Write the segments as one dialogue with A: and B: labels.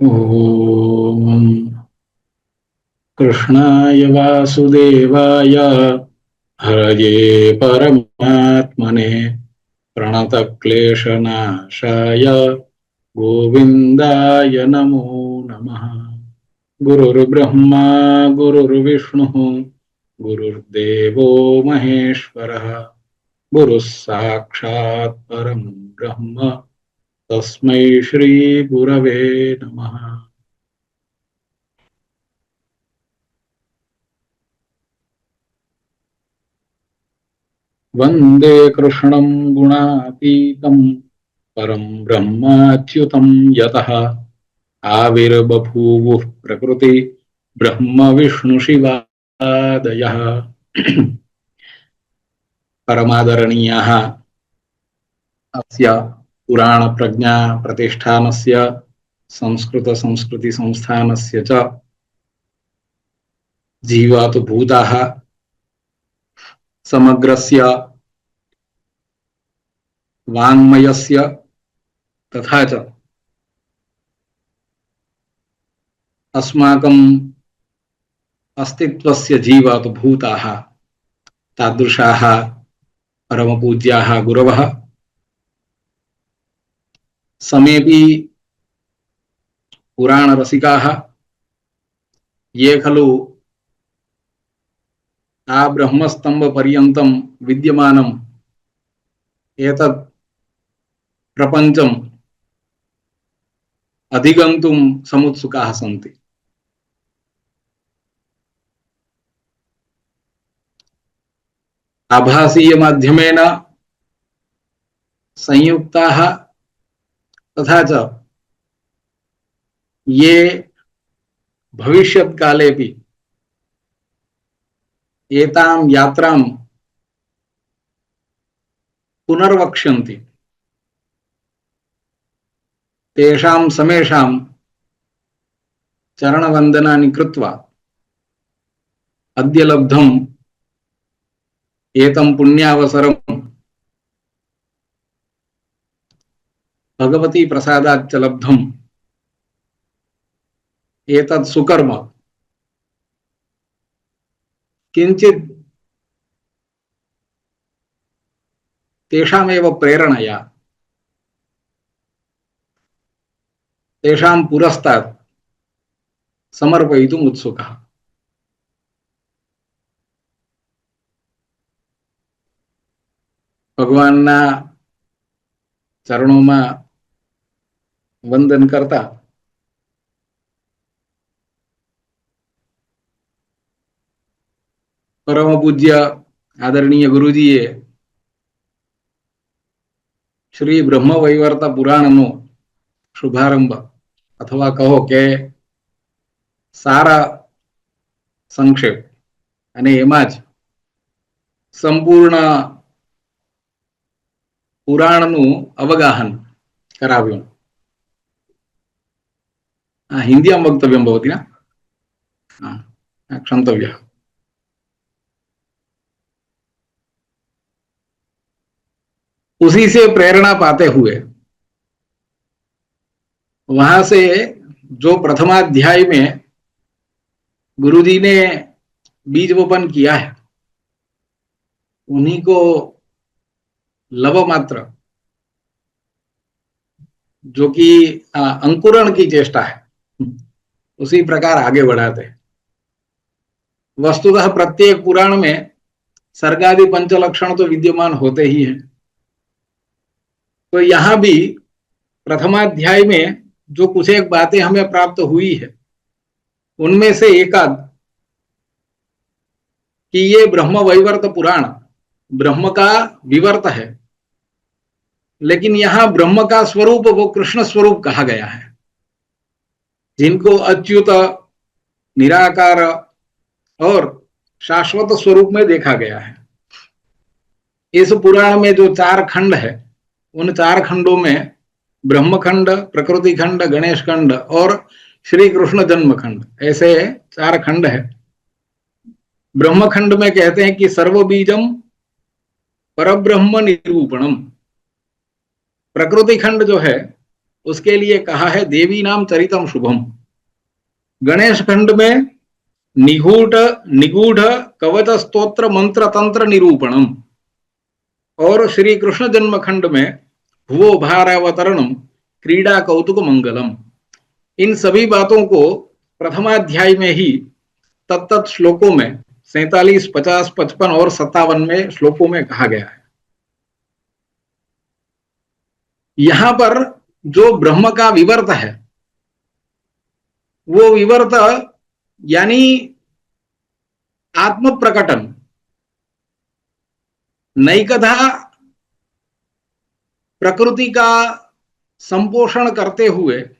A: ओम कृष्णाय वासुदेवाय हरये परमात्मने प्रणतक्लेशनाशाय गोविन्दाय नमो नमः। गुरुर्ब्रह्मा गुरुर्विष्णुः गुरुर्देवो महेश्वरः गुरुः साक्षात् परं ब्रह्म तस्मै श्री गुरवे नमः। वन्दे कृष्णं गुणातीतं परं ब्रह्माच्युतं यतः आविर्बभूवुः प्रकृति ब्रह्म विष्णु शिवादयः। परमादरणीयः अस्य पुराण प्रज्ञा प्रतिष्ठानस्य संस्कृत संस्कृति संस्थानस्य च जीवातु भूताः समग्रस्य वाङ्मयस्य तथा च अस्माकं अस्तित्वस्य जीवातु भूताः तादृशाः परमपूज्याः गुरवः समेपि पुराणरसिकाः ये खलु आ ब्रह्मस्तंभपर्यन्तं विद्यमानम् एतत् प्रपञ्चम् अधिगन्तुं समुत्सुकाः सन्ति। आभासीय माध्यमेन संयुक्ताः तथा च ये भविष्यत्कालेपि एतां यात्रां पुनर्वक्ष्यन्ति तेषां समेषां चरणवन्दनानि कृत्वा अद्य लब्धम् एतं पुण्यावसरं भगवती प्रसादाच्च लब्धम् एतत् सुकर्म किंचित् तेषामेव प्रेरणया तेषां पुरस्तात् समर्पयितुम् उत्सुकः। भगवानना चरणों में वंदन करता परम पूज्य आदरणीय गुरुजीए श्री ब्रह्मवैवर्त पुराणनो शुभारंभ अथवा कहो के सारा संक्षेप अने एमां ज संपूर्ण पुराणनु अवगाहन कराव्युं। हिंदी वक्तव्यं भवति न, क्षन्तव्यः। उसी से प्रेरणा पाते हुए वहां से जो प्रथमाध्याय में गुरुजी ने बीज वपन किया है उन्हीं को लव मात्र जो कि अंकुरण की चेष्टा है उसी प्रकार आगे बढ़ाते हैं। वस्तुतः प्रत्येक पुराण में सर्गादि पंचलक्षण तो विद्यमान होते ही हैं, तो यहां भी प्रथमाध्याय में जो कुछ एक बातें हमें प्राप्त हुई है उनमें से एकाध कि ये ब्रह्म वैवर्त पुराण ब्रह्म का विवर्त है, लेकिन यहां ब्रह्म का स्वरूप वो कृष्ण स्वरूप कहा गया है, जिनको अच्युत निराकार और शाश्वत स्वरूप में देखा गया है। इस पुराण में जो 4 खंड है उन 4 खंडों में ब्रह्मखंड, प्रकृति खंड, गणेश खंड और श्री कृष्ण जन्म खंड, ऐसे 4 खंड है। ब्रह्मखंड में कहते हैं कि सर्वबीजम परब्रह्म निरूपणम। प्रकृति खंड जो है उसके लिए कहा है देवी नाम चरितम शुभम। गणेश खंड में निगूढ़ निगूढ़ कवच स्तोत्र मंत्र तंत्र निरूपणम, और श्री कृष्ण जन्म खंड में भुवो भारावतरणम क्रीड़ा कौतुक मंगलम। इन सभी बातों को प्रथमाध्याय में ही तत्त श्लोकों में 47, 50, 55 और 57 में श्लोकों में कहा गया है। यहां पर जो ब्रह्म का विवर्त है, वो विवर्त यानी आत्म प्रकटन, नैकधा प्रकृति का संपोषण करते हुए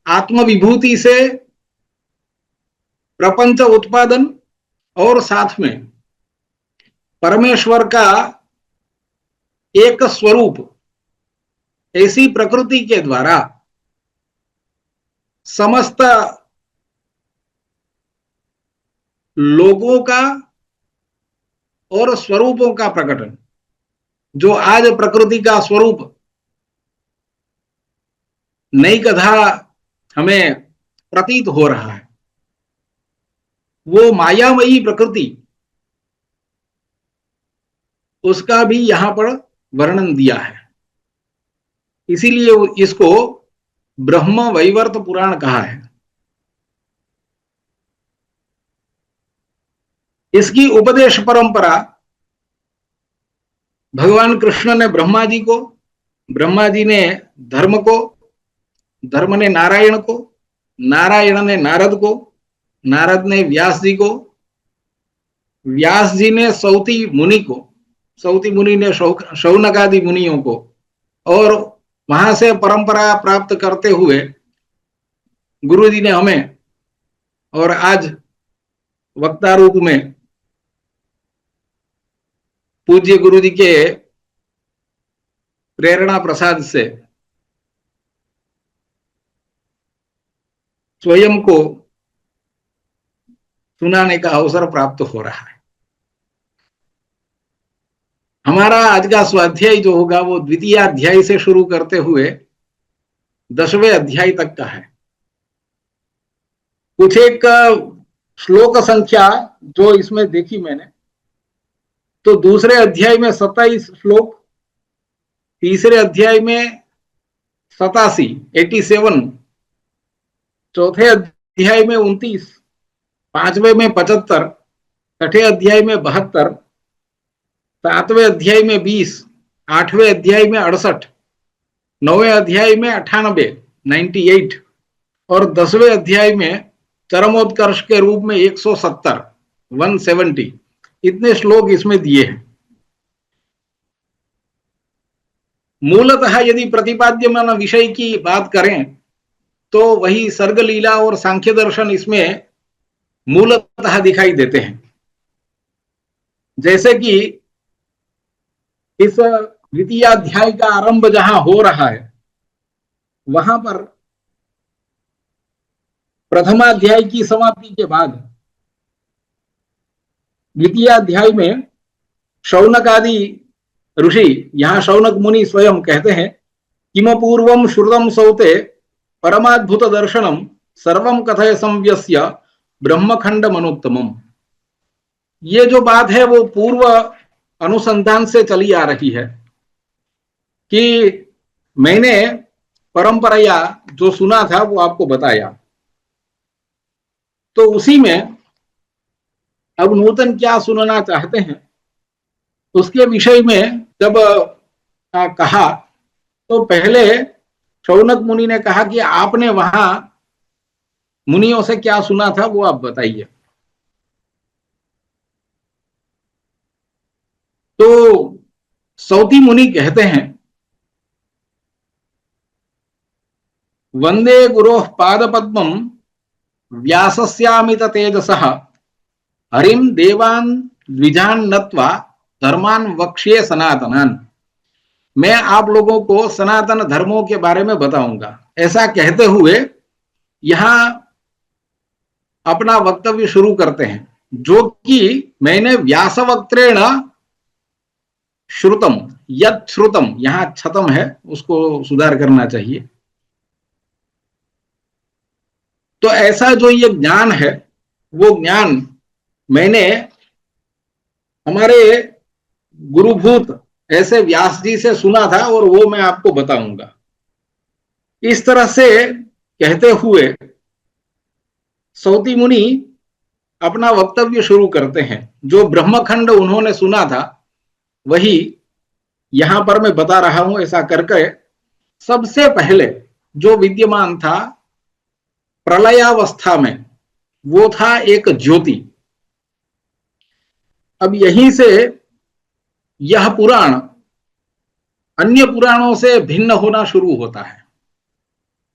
A: आत्मविभूति से प्रपंच उत्पादन और साथ में परमेश्वर का एक स्वरूप, ऐसी प्रकृति के द्वारा समस्त लोगों का और स्वरूपों का प्रकटन, जो आज प्रकृति का स्वरूप नई कथा हमें प्रतीत हो रहा है, वो मायामयी प्रकृति, उसका भी यहां पर वर्णन दिया है। इसीलिए इसको ब्रह्म वैवर्त पुराण कहा है। इसकी उपदेश परंपरा भगवान कृष्ण ने ब्रह्मा जी को, ब्रह्मा जी ने धर्म को, धर्म ने नारायण को, नारायण ने नारद को, नारद ने व्यास जी को, व्यास जी ने सौती मुनि को, सौती मुनि ने शौनक आदि मुनियों को, और वहां से परंपरा प्राप्त करते हुए गुरु जी ने हमें, और आज वक्ता रूप में पूज्य गुरु जी के प्रेरणा प्रसाद से स्वयं को सुनाने का अवसर प्राप्त हो रहा है। हमारा आज का स्वाध्याय जो होगा वो द्वितीय अध्याय से शुरू करते हुए 10वें अध्याय तक का है। कुछ एक श्लोक संख्या जो इसमें देखी मैंने, तो दूसरे अध्याय में 27 श्लोक, तीसरे अध्याय में 87, चौथे अध्याय में 29, पांचवें में 75, छठे अध्याय में 72, सातवें अध्याय में 20, आठवें अध्याय में 68, नौवें अध्याय में 98 और 10वें अध्याय में चरमोत्कर्ष के रूप में 170 इतने श्लोक इसमें दिए हैं। मूलतः यदि प्रतिपाद्यमान विषय की बात करें तो वही सर्ग लीला और सांख्य दर्शन इसमें मूलतः दिखाई देते हैं। जैसे कि इस द्वितीय अध्याय का आरंभ जहां हो रहा है, वहां पर प्रथमाध्याय की समाप्ति के बाद द्वितीय अध्याय में शौनक आदि ऋषि, यहां शौनक मुनि स्वयं कहते हैं, किम पूर्वम श्रुतम सौते परमाद्भुत दर्शनम सर्वम कथय संव्यस्य ब्रह्मखंड मनोत्तमम। ये जो बात है वो पूर्व अनुसंधान से चली आ रही है कि मैंने परंपराया जो सुना था वो आपको बताया, तो उसी में अब नूतन क्या सुनना चाहते हैं उसके विषय में जब कहा, तो पहले शौनक मुनि ने कहा कि आपने वहां मुनियों से क्या सुना था वो आप बताइए। तो सौती मुनि कहते हैं, वंदे गुरोः पादपद्मं व्यासस्यामित तेजसः हरिम देवान द्विजान नत्वा धर्मान वक्ष्ये सनातनान। मैं आप लोगों को सनातन धर्मों के बारे में बताऊंगा। ऐसा कहते हुए यहां अपना वक्तव्य शुरू करते हैं, जो कि मैंने व्यासवक्त्रेण श्रुतम, यत् श्रुतम, यहां छतम है उसको सुधार करना चाहिए, तो ऐसा जो ये ज्ञान है, वो ज्ञान मैंने हमारे गुरुभूत ऐसे व्यास जी से सुना था और वो मैं आपको बताऊंगा। इस तरह से कहते हुए सौती मुनि अपना वक्तव्य शुरू करते हैं। जो ब्रह्मखंड उन्होंने सुना था वही यहां पर मैं बता रहा हूं। ऐसा करके सबसे पहले जो विद्यमान था प्रलयावस्था में, वो था एक ज्योति। अब यहीं से यह पुराण अन्य पुराणों से भिन्न होना शुरू होता है,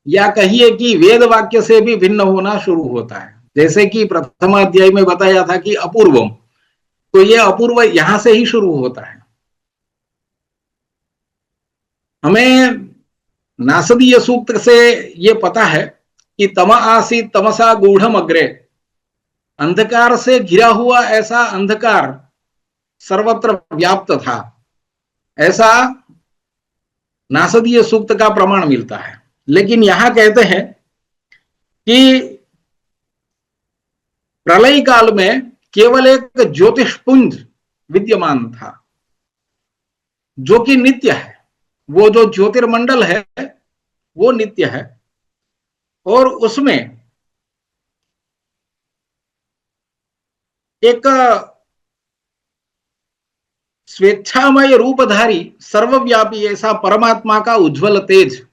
A: या कहिए कि वेद वाक्य से भी भिन्न होना शुरू होता है। जैसे कि प्रथम अध्याय में बताया था कि अपूर्वम, तो यह अपूर्व यहां से ही शुरू होता है। हमें नासदीय सूक्त से यह पता है कि तम आसीत तमसा गूढ़म अग्रे, अंधकार से घिरा हुआ ऐसा अंधकार सर्वत्र व्याप्त था, ऐसा नासदीय सूक्त का प्रमाण मिलता है। लेकिन यहां कहते हैं कि प्रलय काल में केवल एक ज्योतिषपुंज विद्यमान था जो कि नित्य है। वो जो ज्योतिर्मंडल है वो नित्य है, और उसमें एक स्वेच्छामय रूपधारी सर्वव्यापी ऐसा परमात्मा का उज्जवल तेज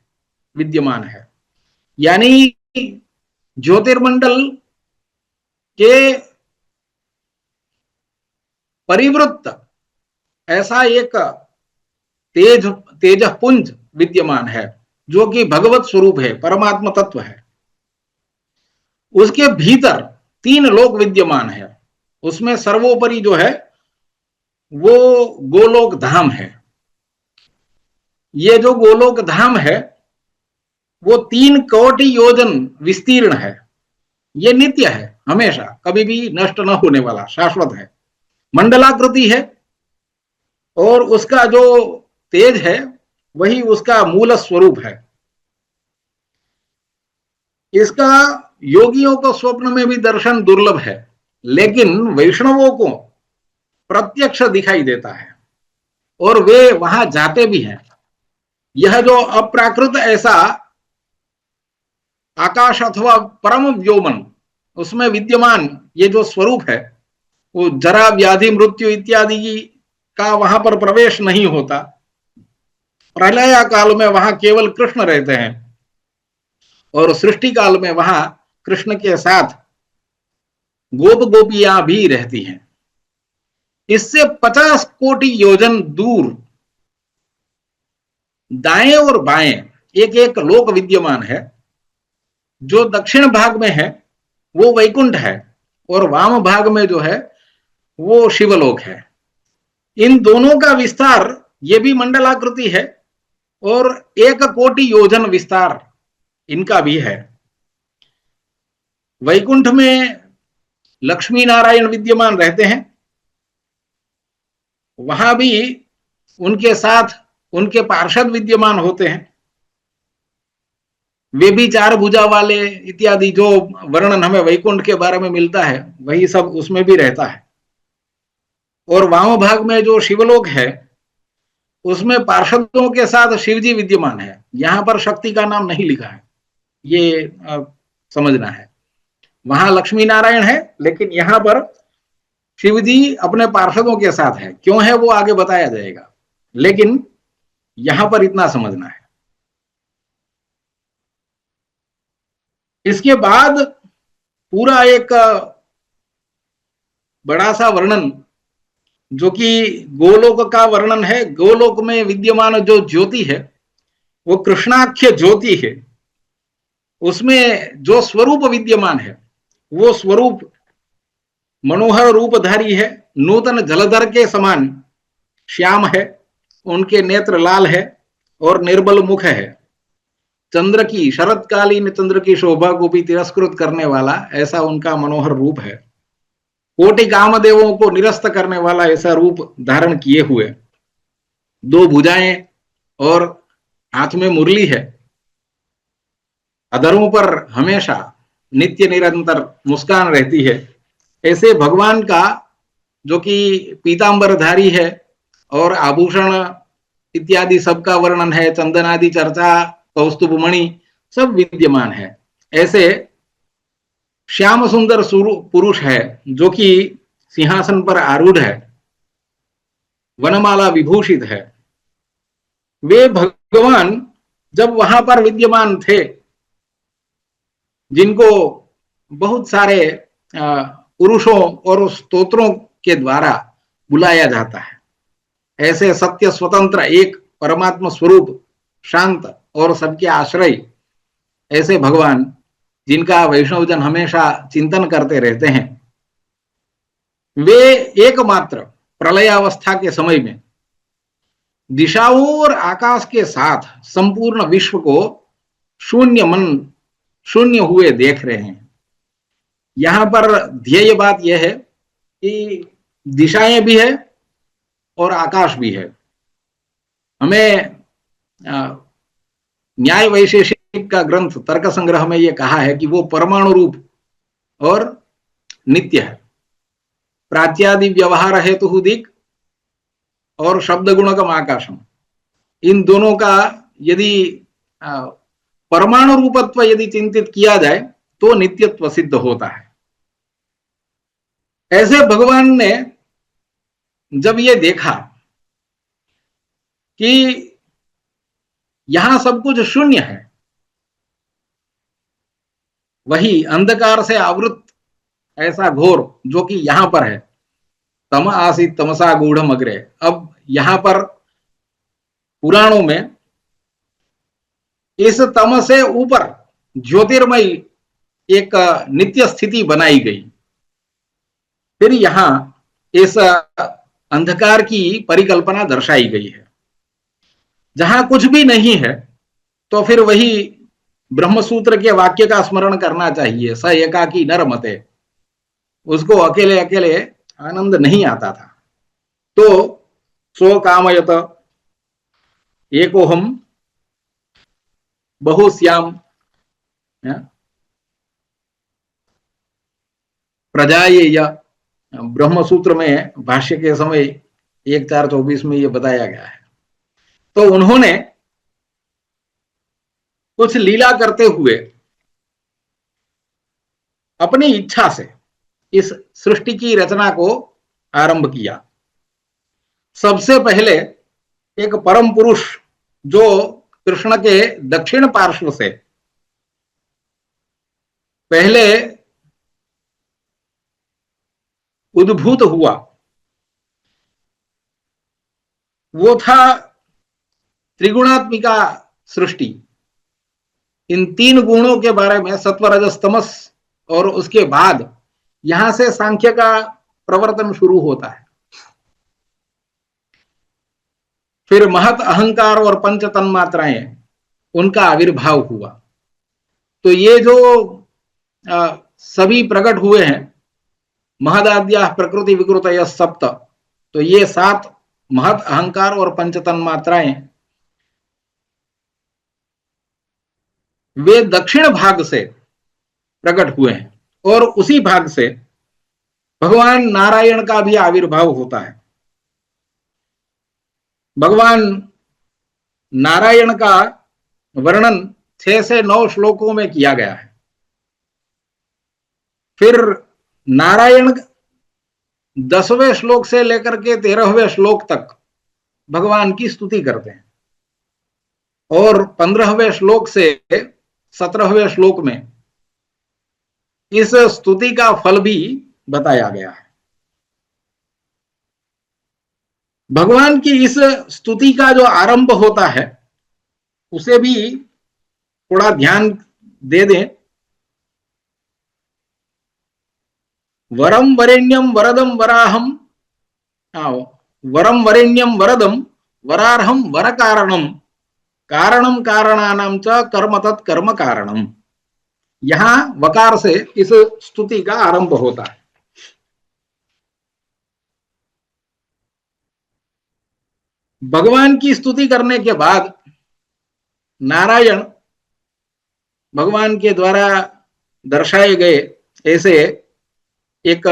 A: विद्यमान है। यानी ज्योतिर्मंडल के परिवृत्त ऐसा एक तेजपुंज विद्यमान है जो कि भगवत स्वरूप है, परमात्मा तत्व है। उसके भीतर तीन लोक विद्यमान है। उसमें सर्वोपरि जो है वो गोलोक धाम है। ये जो गोलोक धाम है वो 3 कोटि योजन विस्तीर्ण है। ये नित्य है, हमेशा कभी भी नष्ट न होने वाला, शाश्वत है, मंडलाकृति है, और उसका जो तेज है वही उसका मूल स्वरूप है। इसका योगियों को स्वप्न में भी दर्शन दुर्लभ है, लेकिन वैष्णवों को प्रत्यक्ष दिखाई देता है और वे वहां जाते भी हैं। यह जो अप्राकृत ऐसा आकाश अथवा परम व्योमन, उसमें विद्यमान ये जो स्वरूप है, वो जरा व्याधि मृत्यु इत्यादि का वहां पर प्रवेश नहीं होता। प्रलय काल में वहां केवल कृष्ण रहते हैं, और सृष्टि काल में वहां कृष्ण के साथ गोप गोपियां भी रहती हैं। इससे 50 कोटि योजन दूर दाएं और बाएं एक एक लोक विद्यमान है। जो दक्षिण भाग में है वो वैकुंठ है, और वाम भाग में जो है वो शिवलोक है। इन दोनों का विस्तार ये भी मंडलाकृति है, और 1 कोटि योजन विस्तार इनका भी है। वैकुंठ में लक्ष्मी नारायण विद्यमान रहते हैं, वहां भी उनके साथ उनके पार्षद विद्यमान होते हैं। वे भी 4 भुजा वाले इत्यादि जो वर्णन हमें वैकुंठ के बारे में मिलता है वही सब उसमें भी रहता है। और वाम भाग में जो शिवलोक है उसमें पार्षदों के साथ शिवजी विद्यमान है। यहां पर शक्ति का नाम नहीं लिखा है, ये समझना है। वहां लक्ष्मी नारायण है, लेकिन यहां पर शिवजी अपने पार्षदों के साथ है। क्यों है वो आगे बताया जाएगा, लेकिन यहां पर इतना समझना है। इसके बाद पूरा एक बड़ा सा वर्णन जो कि गोलोक का वर्णन है। गोलोक में विद्यमान जो ज्योति है वो कृष्णाख्य ज्योति है। उसमें जो स्वरूप विद्यमान है वो स्वरूप मनोहर रूपधारी है, नूतन जलधर के समान श्याम है, उनके नेत्र लाल है और निर्बल मुख है। चंद्र की, शरतकालीन चंद्र की शोभा को भी तिरस्कृत करने वाला ऐसा उनका मनोहर रूप है। कोटि कामदेवों को निरस्त करने वाला ऐसा रूप धारण किए हुए, 2 भुजाएं और हाथ में मुरली है। अधरों पर हमेशा नित्य निरंतर मुस्कान रहती है, ऐसे भगवान का जो कि पीतांबरधारी है और आभूषण इत्यादि सबका वर्णन है, चंदन आदि चर्चा, कौस्तुभ मणि सब विद्यमान है, ऐसे श्याम सुंदर पुरुष है जो कि सिंहासन पर आरूढ़ है, वनमाला विभूषित है, वे भगवान जब वहां पर विद्यमान थे, जिनको बहुत सारे पुरुषों और स्तोत्रों के द्वारा बुलाया जाता है, ऐसे सत्य स्वतंत्र एक परमात्मा स्वरूप शांत और सबके आश्रय ऐसे भगवान जिनका वैष्णवजन हमेशा चिंतन करते रहते हैं, वे एकमात्र प्रलयावस्था के समय में दिशाओं और आकाश के साथ संपूर्ण विश्व को शून्य हुए देख रहे हैं। यहां पर ध्येय बात यह है कि दिशाएं भी है और आकाश भी है। हमें न्याय वैशेषिक का ग्रंथ तर्क संग्रह में यह कहा है कि वो परमाणु रूप और नित्य है। प्राच्यादि व्यवहार हेतु दिक् और शब्द गुणकम आकाशम, इन दोनों का यदि परमाणु रूपत्व यदि चिंतित किया जाए तो नित्यत्व सिद्ध होता है। ऐसे भगवान ने जब ये देखा कि यहां सब कुछ शून्य है, वही अंधकार से आवृत ऐसा घोर जो कि यहां पर है, तम आसीत तमसा गूढ़म अग्रे, अब यहां पर पुराणों में इस तम से ऊपर ज्योतिर्मय एक नित्य स्थिति बनाई गई। फिर यहां इस अंधकार की परिकल्पना दर्शाई गई है। जहां कुछ भी नहीं है तो फिर वही ब्रह्मसूत्र के वाक्य का स्मरण करना चाहिए, स एकाकी न रमते, उसको अकेले अकेले आनंद नहीं आता था। तो सो कामयत एकोहम बहुश्याम प्रजायेय, ब्रह्मसूत्र में भाष्य के समय 1:4-24 में यह बताया गया है। तो उन्होंने कुछ लीला करते हुए अपनी इच्छा से इस सृष्टि की रचना को आरंभ किया। सबसे पहले एक परम पुरुष जो कृष्ण के दक्षिण पार्श्व से पहले उद्भूत हुआ, वो था त्रिगुणात्मिका सृष्टि। इन 3 गुणों के बारे में सत्व रजस तमस, और उसके बाद यहां से सांख्य का प्रवर्तन शुरू होता है। फिर महत अहंकार और पंच तन्मात्राएं, उनका आविर्भाव हुआ। तो ये जो सभी प्रकट हुए हैं, महदाद्या प्रकृति विकृतय सप्त, तो ये 7 महत अहंकार और पंच तन्मात्राएं वे दक्षिण भाग से प्रकट हुए हैं, और उसी भाग से भगवान नारायण का भी आविर्भाव होता है। भगवान नारायण का वर्णन 6 से 9 श्लोकों में किया गया है। फिर नारायण 10वें श्लोक से लेकर के 13वें श्लोक तक भगवान की स्तुति करते हैं, और 15वें श्लोक से 17वें श्लोक में इस स्तुति का फल भी बताया गया है। भगवान की इस स्तुति का जो आरंभ होता है उसे भी थोड़ा ध्यान दे दें। वरम वरेण्यम वरदम वराहम, वरम वरेण्यम वरदम वरार्हम वर कारणम, कारणम कारणानाम च कर्म तत्कर्म कारणम। यहां वकार से इस स्तुति का आरंभ होता है। भगवान की स्तुति करने के बाद नारायण भगवान के द्वारा दर्शाए गए ऐसे एक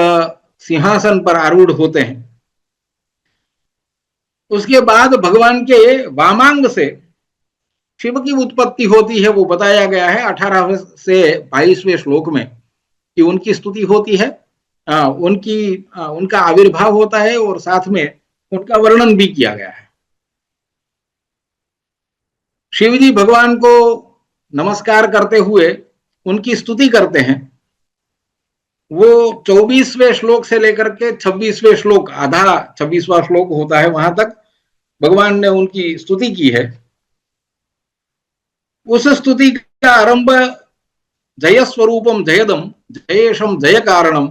A: सिंहासन पर आरूढ़ होते हैं। उसके बाद भगवान के वामांग से शिव की उत्पत्ति होती है, वो बताया गया है 18 से 22वें श्लोक में कि उनकी स्तुति होती है, उनका आविर्भाव होता है और साथ में उनका वर्णन भी किया गया है। शिव जी भगवान को नमस्कार करते हुए उनकी स्तुति करते हैं। वो 24वें श्लोक से लेकर के 26वें श्लोक, आधा 26वां श्लोक होता है, वहां तक भगवान ने उनकी स्तुति की है। उस स्तुति का आरंभ जय स्वरूपम जयदम जयेशम जय कारणम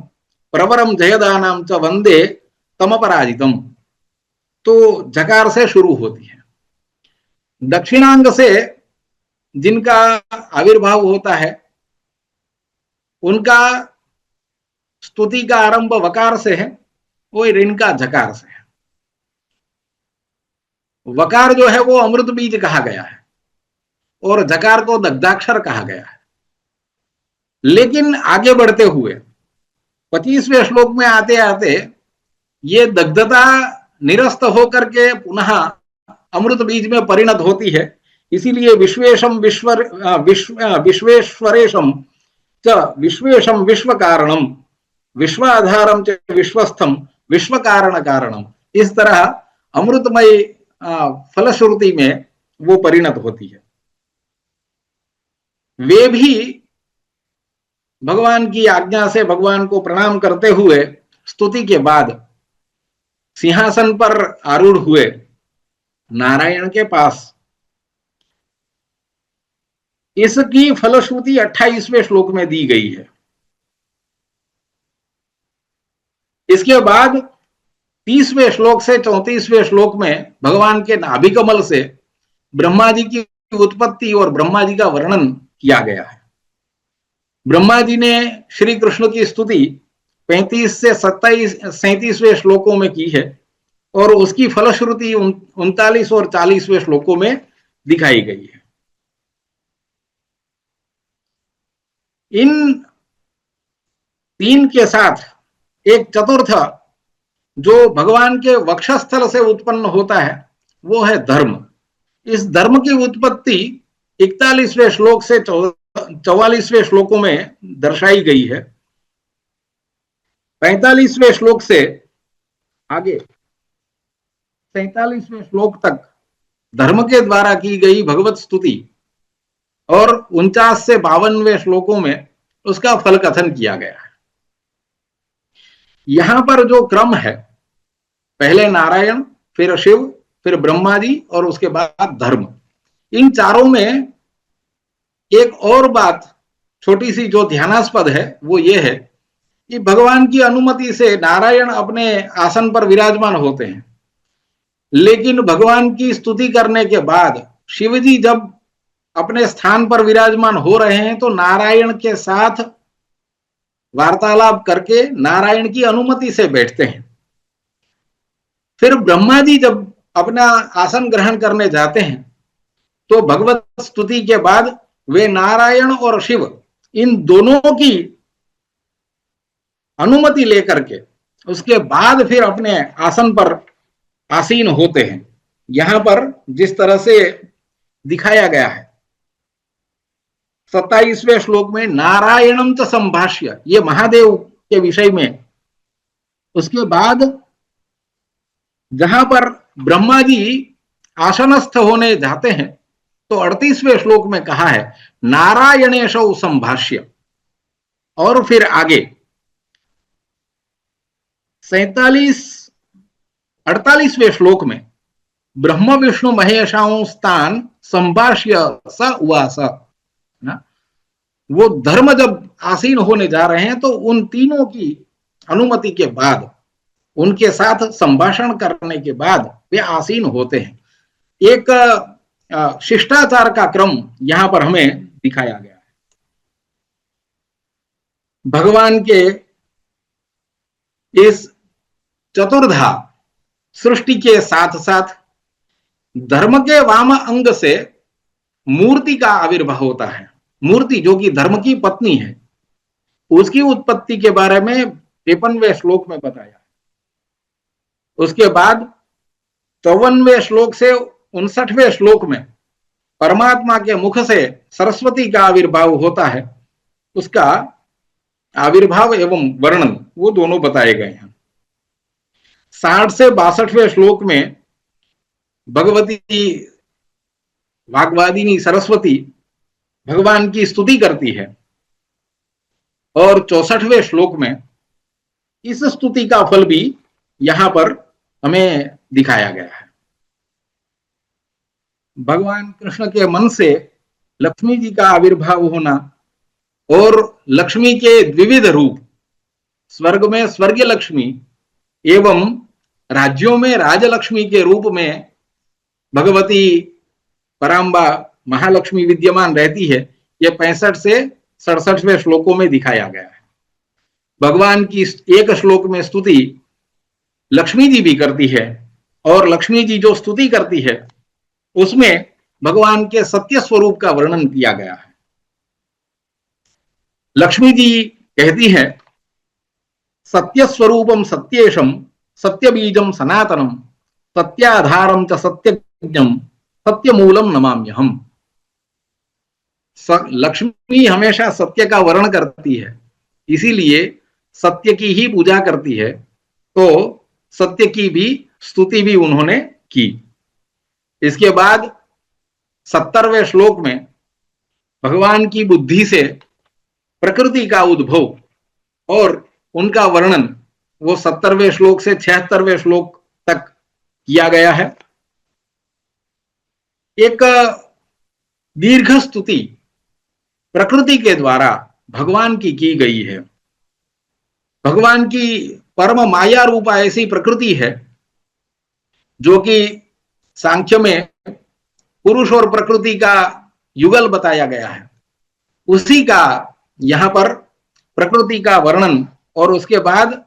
A: प्रवरम जयदानाम च वंदे तमपराजितम, तो जकार से शुरू होती है। दक्षिणांग से जिनका आविर्भाव होता है उनका स्तुति का आरंभ वकार से है, वो ऋण का जकार से है। वकार जो है वो अमृत बीज कहा गया है और जकार को दग्धाक्षर कहा गया है। लेकिन आगे बढ़ते हुए 25वें श्लोक में आते आते ये दग्धता निरस्त होकर के पुनः अमृत बीज में परिणत होती है। इसीलिए विश्वेशम विश्वेश्वरेशम च विश्वेशम विश्व कारणम विश्वाधारम च विश्वस्थम विश्व कारण कारणम, इस तरह अमृतमय फलश्रुति में वो परिणत होती है। वे भी भगवान की आज्ञा से भगवान को प्रणाम करते हुए स्तुति के बाद सिंहासन पर आरूढ़ हुए नारायण के पास। इसकी फलश्रुति 28वें श्लोक में दी गई है। इसके बाद 30वें श्लोक से 34वें श्लोक में भगवान के नाभि कमल से ब्रह्मा जी की उत्पत्ति और ब्रह्मा जी का वर्णन किया गया है। ब्रह्मा जी ने श्री कृष्ण की स्तुति 35 से 37वें श्लोकों में की है और उसकी फलश्रुति 39 और 40वें श्लोकों में दिखाई गई है। इन तीन के साथ एक चतुर्थ जो भगवान के वक्षस्थल से उत्पन्न होता है वो है धर्म। इस धर्म की उत्पत्ति 41वें श्लोक से 44वें श्लोकों में दर्शाई गई है। 45वें श्लोक से आगे 47वें श्लोक तक धर्म के द्वारा की गई भगवत स्तुति और 49 से 52वें श्लोकों में उसका फल कथन किया गया है। यहां पर जो क्रम है, पहले नारायण, फिर शिव, फिर ब्रह्मा जी और उसके बाद धर्म, इन चारों में एक और बात छोटी सी जो ध्यानास्पद है वो ये है कि भगवान की अनुमति से नारायण अपने आसन पर विराजमान होते हैं, लेकिन भगवान की स्तुति करने के बाद शिव जी जब अपने स्थान पर विराजमान हो रहे हैं तो नारायण के साथ वार्तालाप करके नारायण की अनुमति से बैठते हैं। फिर ब्रह्मा जी जब अपना आसन ग्रहण करने जाते हैं तो भगवत स्तुति के बाद वे नारायण और शिव इन दोनों की अनुमति लेकर के उसके बाद फिर अपने आसन पर आसीन होते हैं। यहां पर जिस तरह से दिखाया गया है 27वें श्लोक में नारायणम च संभाष्य, ये महादेव के विषय में। उसके बाद जहां पर ब्रह्मा जी आसनस्थ होने जाते हैं तो 38वें श्लोक में कहा है नारायणेशौ संभाष्य, और फिर आगे 48वें श्लोक में ब्रह्म विष्णु महेशाओं स्थान संभाष्य स उवास, वो धर्म जब आसीन होने जा रहे हैं तो उन तीनों की अनुमति के बाद उनके साथ संभाषण करने के बाद वे आसीन होते हैं। एक शिष्टाचार का क्रम यहां पर हमें दिखाया गया है। भगवान के इस चतुर्धा सृष्टि के साथ साथ धर्म के वाम अंग से मूर्ति का आविर्भाव होता है। मूर्ति जो कि धर्म की पत्नी है, उसकी उत्पत्ति के बारे में 53वें श्लोक में बताया। उसके बाद 54वें श्लोक से 59वें श्लोक में परमात्मा के मुख से सरस्वती का आविर्भाव होता है, उसका आविर्भाव एवं वर्णन वो दोनों बताए गए हैं। 60 से 62वें श्लोक में भगवती वाग्वादिनी सरस्वती भगवान की स्तुति करती है और 64वें श्लोक में इस स्तुति का फल भी यहां पर हमें दिखाया गया है। भगवान कृष्ण के मन से लक्ष्मी जी का आविर्भाव होना और लक्ष्मी के द्विविध रूप, स्वर्ग में स्वर्गीय लक्ष्मी एवं राज्यों में राजलक्ष्मी के रूप में भगवती पराम्बा महालक्ष्मी विद्यमान रहती है, यह 65 से 67वें श्लोकों में दिखाया गया है। भगवान की एक श्लोक में स्तुति लक्ष्मी जी भी करती है और लक्ष्मी जी जो स्तुति करती है उसमें भगवान के सत्य स्वरूप का वर्णन किया गया है। लक्ष्मी जी कहती है, सत्य स्वरूपम सत्येशम सत्य बीजम सनातनम सत्याधारम च सत्यज्ञम सत्यमूलम नमाम्यहम। लक्ष्मी हमेशा सत्य का वर्णन करती है, इसीलिए सत्य की ही पूजा करती है, तो सत्य की भी स्तुति भी उन्होंने की। इसके बाद 70वें श्लोक में भगवान की बुद्धि से प्रकृति का उद्भव और उनका वर्णन वो 70वें श्लोक से 76वें श्लोक तक किया गया है। एक दीर्घ स्तुति प्रकृति के द्वारा भगवान की गई है। भगवान की परम माया रूपा ऐसी प्रकृति है जो कि सांख्य में पुरुष और प्रकृति का युगल बताया गया है, उसी का यहां पर प्रकृति का वर्णन और उसके बाद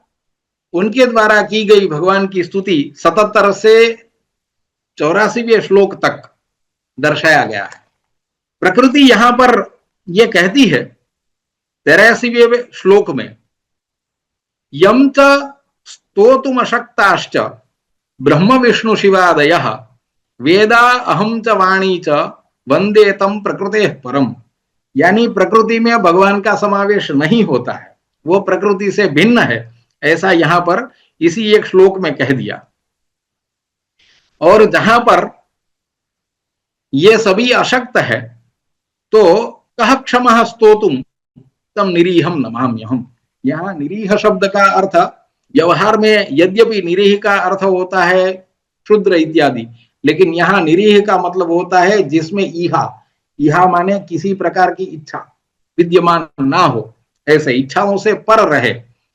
A: उनके द्वारा की गई भगवान की स्तुति 77 से 84वें श्लोक तक दर्शाया गया है। प्रकृति यहां पर यह कहती है 83वें श्लोक में, यम च स्तोतुमशक्ताश्च ब्रह्म विष्णु शिवादयः वेदा अहम च वाणी च वंदे तम प्रकृते परम। यानी प्रकृति में भगवान का समावेश नहीं होता है, वो प्रकृति से भिन्न है, ऐसा यहां पर इसी एक श्लोक में कह दिया। और जहां पर ये सभी अशक्त है तो कह क्षमः स्तोतुम तम निरीहम नमाम्यहम। यहां निरीह शब्द का अर्थ व्यवहार में यद्यपि निरीह का अर्थ होता है क्षुद्र इत्यादि, लेकिन यहां निरीह का मतलब होता है जिसमें इहा माने किसी प्रकार की इच्छा विद्यमान ना हो, ऐसे इच्छाओं से पर रहे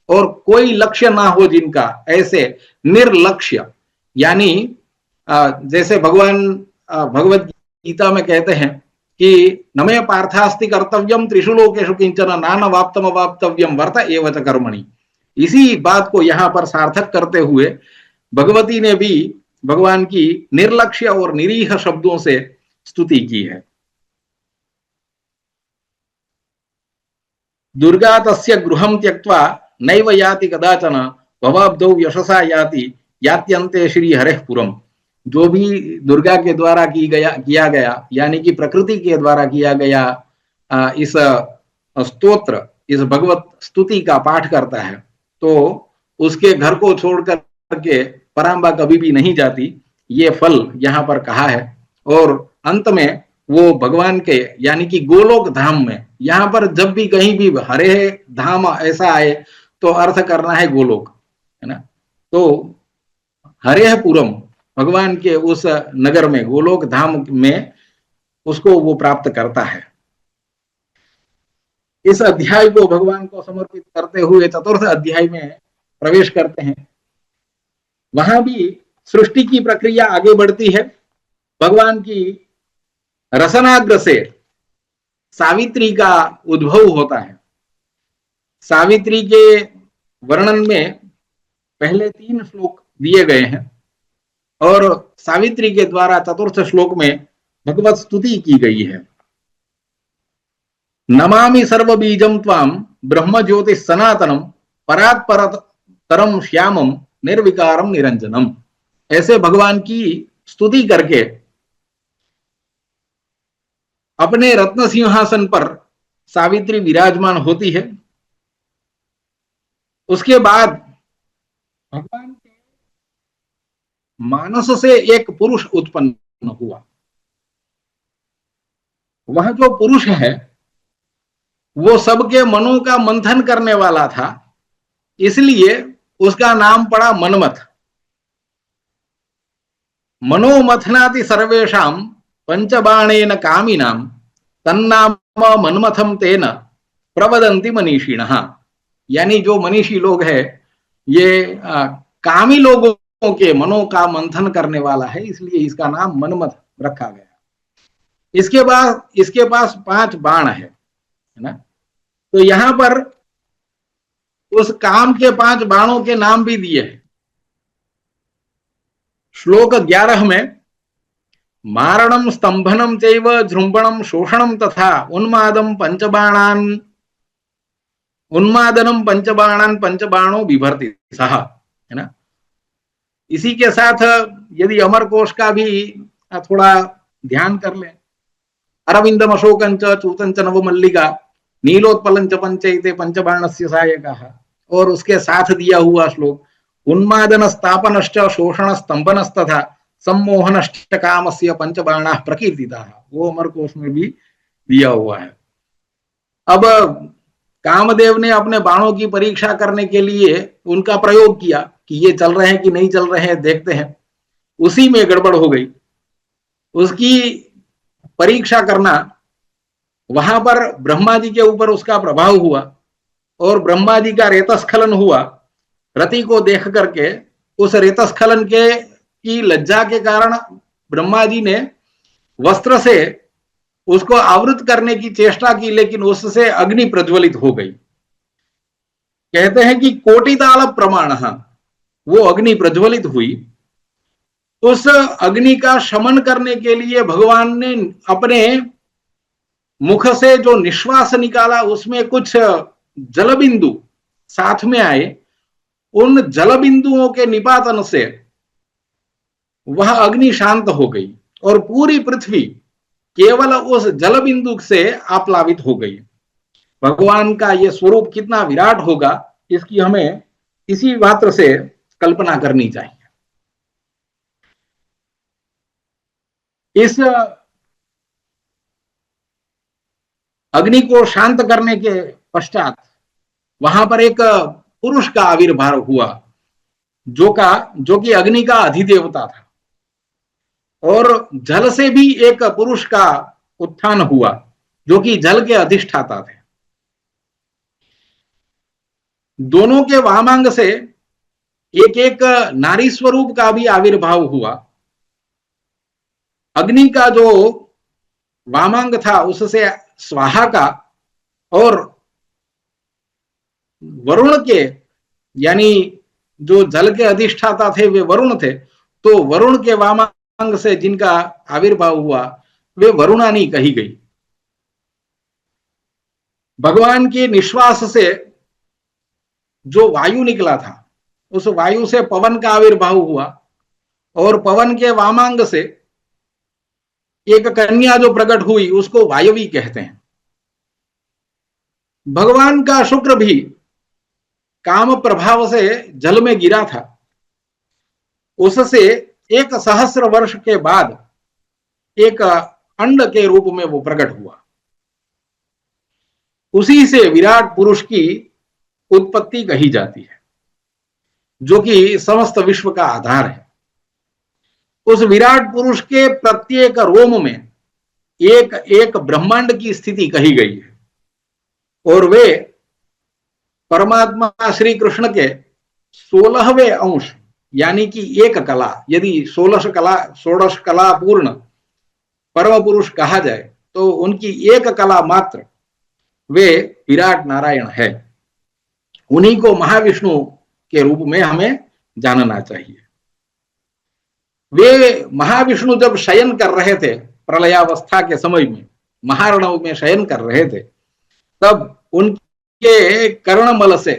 A: और कोई लक्ष्य ना हो जिनका, ऐसे निर्लक्ष्य। यानी जैसे भगवान भगवत गीता में कहते हैं कि नमे पार्थास्ति कर्तव्यम त्रिषु लोकेषु किंचन नानवाप्तम अवाप्तव्यम वर्त एव च कर्मणि। इसी बात को यहां पर सार्थक करते हुए भगवती ने भी भगवान की निर्लक्ष्य और निरीह शब्दों से स्तुति की है। दुर्गा तस्य गृहं त्यक्त्वा नैव याति कदाचन भवाब्धौ यशसा याति यात्यन्ते श्री हरेः पुरम्। जो भी दुर्गा के द्वारा किया गया यानी कि प्रकृति के द्वारा किया गया इस स्तोत्र, इस भगवत स्तुति का पाठ करता है तो उसके घर को छोड़कर के पराम्बा कभी भी नहीं जाती, ये फल यहाँ पर कहा है। और अंत में वो भगवान के यानी कि गोलोक धाम में, यहाँ पर जब भी कहीं भी हरे धाम ऐसा आए तो अर्थ करना है गोलोक, है ना। तो हरेह पुरम भगवान के उस नगर में, गोलोक धाम में उसको वो प्राप्त करता है। इस अध्याय को भगवान को समर्पित करते हुए चतुर्थ अध्याय में प्रवेश करते हैं। वहां भी सृष्टि की प्रक्रिया आगे बढ़ती है। भगवान की रसनाग्र से सावित्री का उद्भव होता है। सावित्री के वर्णन में पहले 3 श्लोक दिए गए हैं और सावित्री के द्वारा चतुर्थ श्लोक में भगवत स्तुति की गई है। नमामि सर्व बीजम त्वाम ब्रह्म ज्योति सनातनम परात् परतरम श्यामम निर्विकारम निरंजनम, ऐसे भगवान की स्तुति करके अपने रत्न सिंहासन पर सावित्री विराजमान होती है। उसके बाद भगवान के मानस से एक पुरुष उत्पन्न हुआ। वह जो पुरुष है वो सबके मनों का मंथन करने वाला था, इसलिए उसका नाम पड़ा मनमथ। मनोमथनाति सर्वेषां पंचबाणेन कामिनां तन्नाम मनमथम तेन प्रवदन्ति मनीषिणः। यानी जो मनीषी लोग हैं ये कामी लोगों के मनों का मंथन करने वाला है, इसलिए इसका नाम मनमथ रखा गया। इसके बाद इसके पास 5 बाण है ना। तो यहां पर उस काम के 5 बाणों के नाम भी दिए हैं। श्लोक 11 में मारणम स्तंभनम चैव जृंभणम शोषणम तथा उन्मादनम पंचबाणान पंचबाणो बिभर्ति सह, है ना। इसी के साथ यदि अमरकोश का भी थोड़ा ध्यान कर लें, अरविंदम अशोकंच चूतंच नवमल्लिका नीलोत्पलंच पंचैते पंचबाणस्य सायकः, और उसके साथ दिया हुआ श्लोक उन्मादन स्थापनश्च शोषण स्तंभनस्तथा सम्मोहनश्च कामस्य पंचबाणाः प्रकीर्तिताः, वो अमरकोश में भी दिया हुआ है। अब कामदेव ने अपने बाणों की परीक्षा करने के लिए उनका प्रयोग किया कि ये चल रहे हैं कि नहीं चल रहे हैं, देखते हैं। उसी में गड़बड़ हो गई। उसकी परीक्षा करना, वहां पर ब्रह्मा जी के ऊपर उसका प्रभाव हुआ और ब्रह्मा जी का रेतस्खलन हुआ। रति को देख करके उस रेतस्खलन के की लज्जा के कारण ब्रह्मा जी ने वस्त्र से उसको आवृत करने की चेष्टा की, लेकिन उससे अग्नि प्रज्वलित हो गई। कहते हैं कि कोटिताल प्रमाण वो अग्नि प्रज्वलित हुई। उस अग्नि का शमन करने के लिए भगवान ने अपने मुख से जो निश्वास निकाला उसमें कुछ जलबिंदु साथ में आए। उन जलबिंदुओं के निपातन से वह अग्नि शांत हो गई और पूरी पृथ्वी केवल उस जलबिंदु से आप्लावित हो गई। भगवान का यह स्वरूप कितना विराट होगा, इसकी हमें इसी मात्र से कल्पना करनी चाहिए। इस अग्नि को शांत करने के पश्चात वहां पर एक पुरुष का आविर्भाव हुआ, जो कि अग्नि का अधिदेवता था, और जल से भी एक पुरुष का उत्थान हुआ जो कि जल के अधिष्ठाता थे। दोनों के वामांग से एक एक नारी स्वरूप का भी आविर्भाव हुआ। अग्नि का जो वामांग था उससे स्वाहा का, और वरुण के यानी जो जल के अधिष्ठाता थे वे वरुण थे, तो वरुण के वामांग से जिनका आविर्भाव हुआ वे वरुणानी कही गई। भगवान के निश्वास से जो वायु निकला था उस वायु से पवन का आविर्भाव हुआ, और पवन के वामांग से एक कन्या जो प्रकट हुई उसको वायवी कहते हैं। भगवान का शुक्र भी काम प्रभाव से जल में गिरा था। उससे 1 सहस्र वर्ष के बाद एक अंड के रूप में वो प्रकट हुआ। उसी से विराट पुरुष की उत्पत्ति कही जाती है, जो कि समस्त विश्व का आधार है। उस विराट पुरुष के प्रत्येक रोम में एक एक ब्रह्मांड की स्थिति कही गई है, और वे परमात्मा श्री कृष्ण के 16वें अंश यानी कि एक कला, यदि 16 कला पूर्ण परम पुरुष कहा जाए तो उनकी एक कला मात्र वे विराट नारायण है। उन्हीं को महाविष्णु के रूप में हमें जानना चाहिए। वे महाविष्णु जब शयन कर रहे थे प्रलयावस्था के समय में, महारणव में शयन कर रहे थे, तब उनकी के कर्णमल से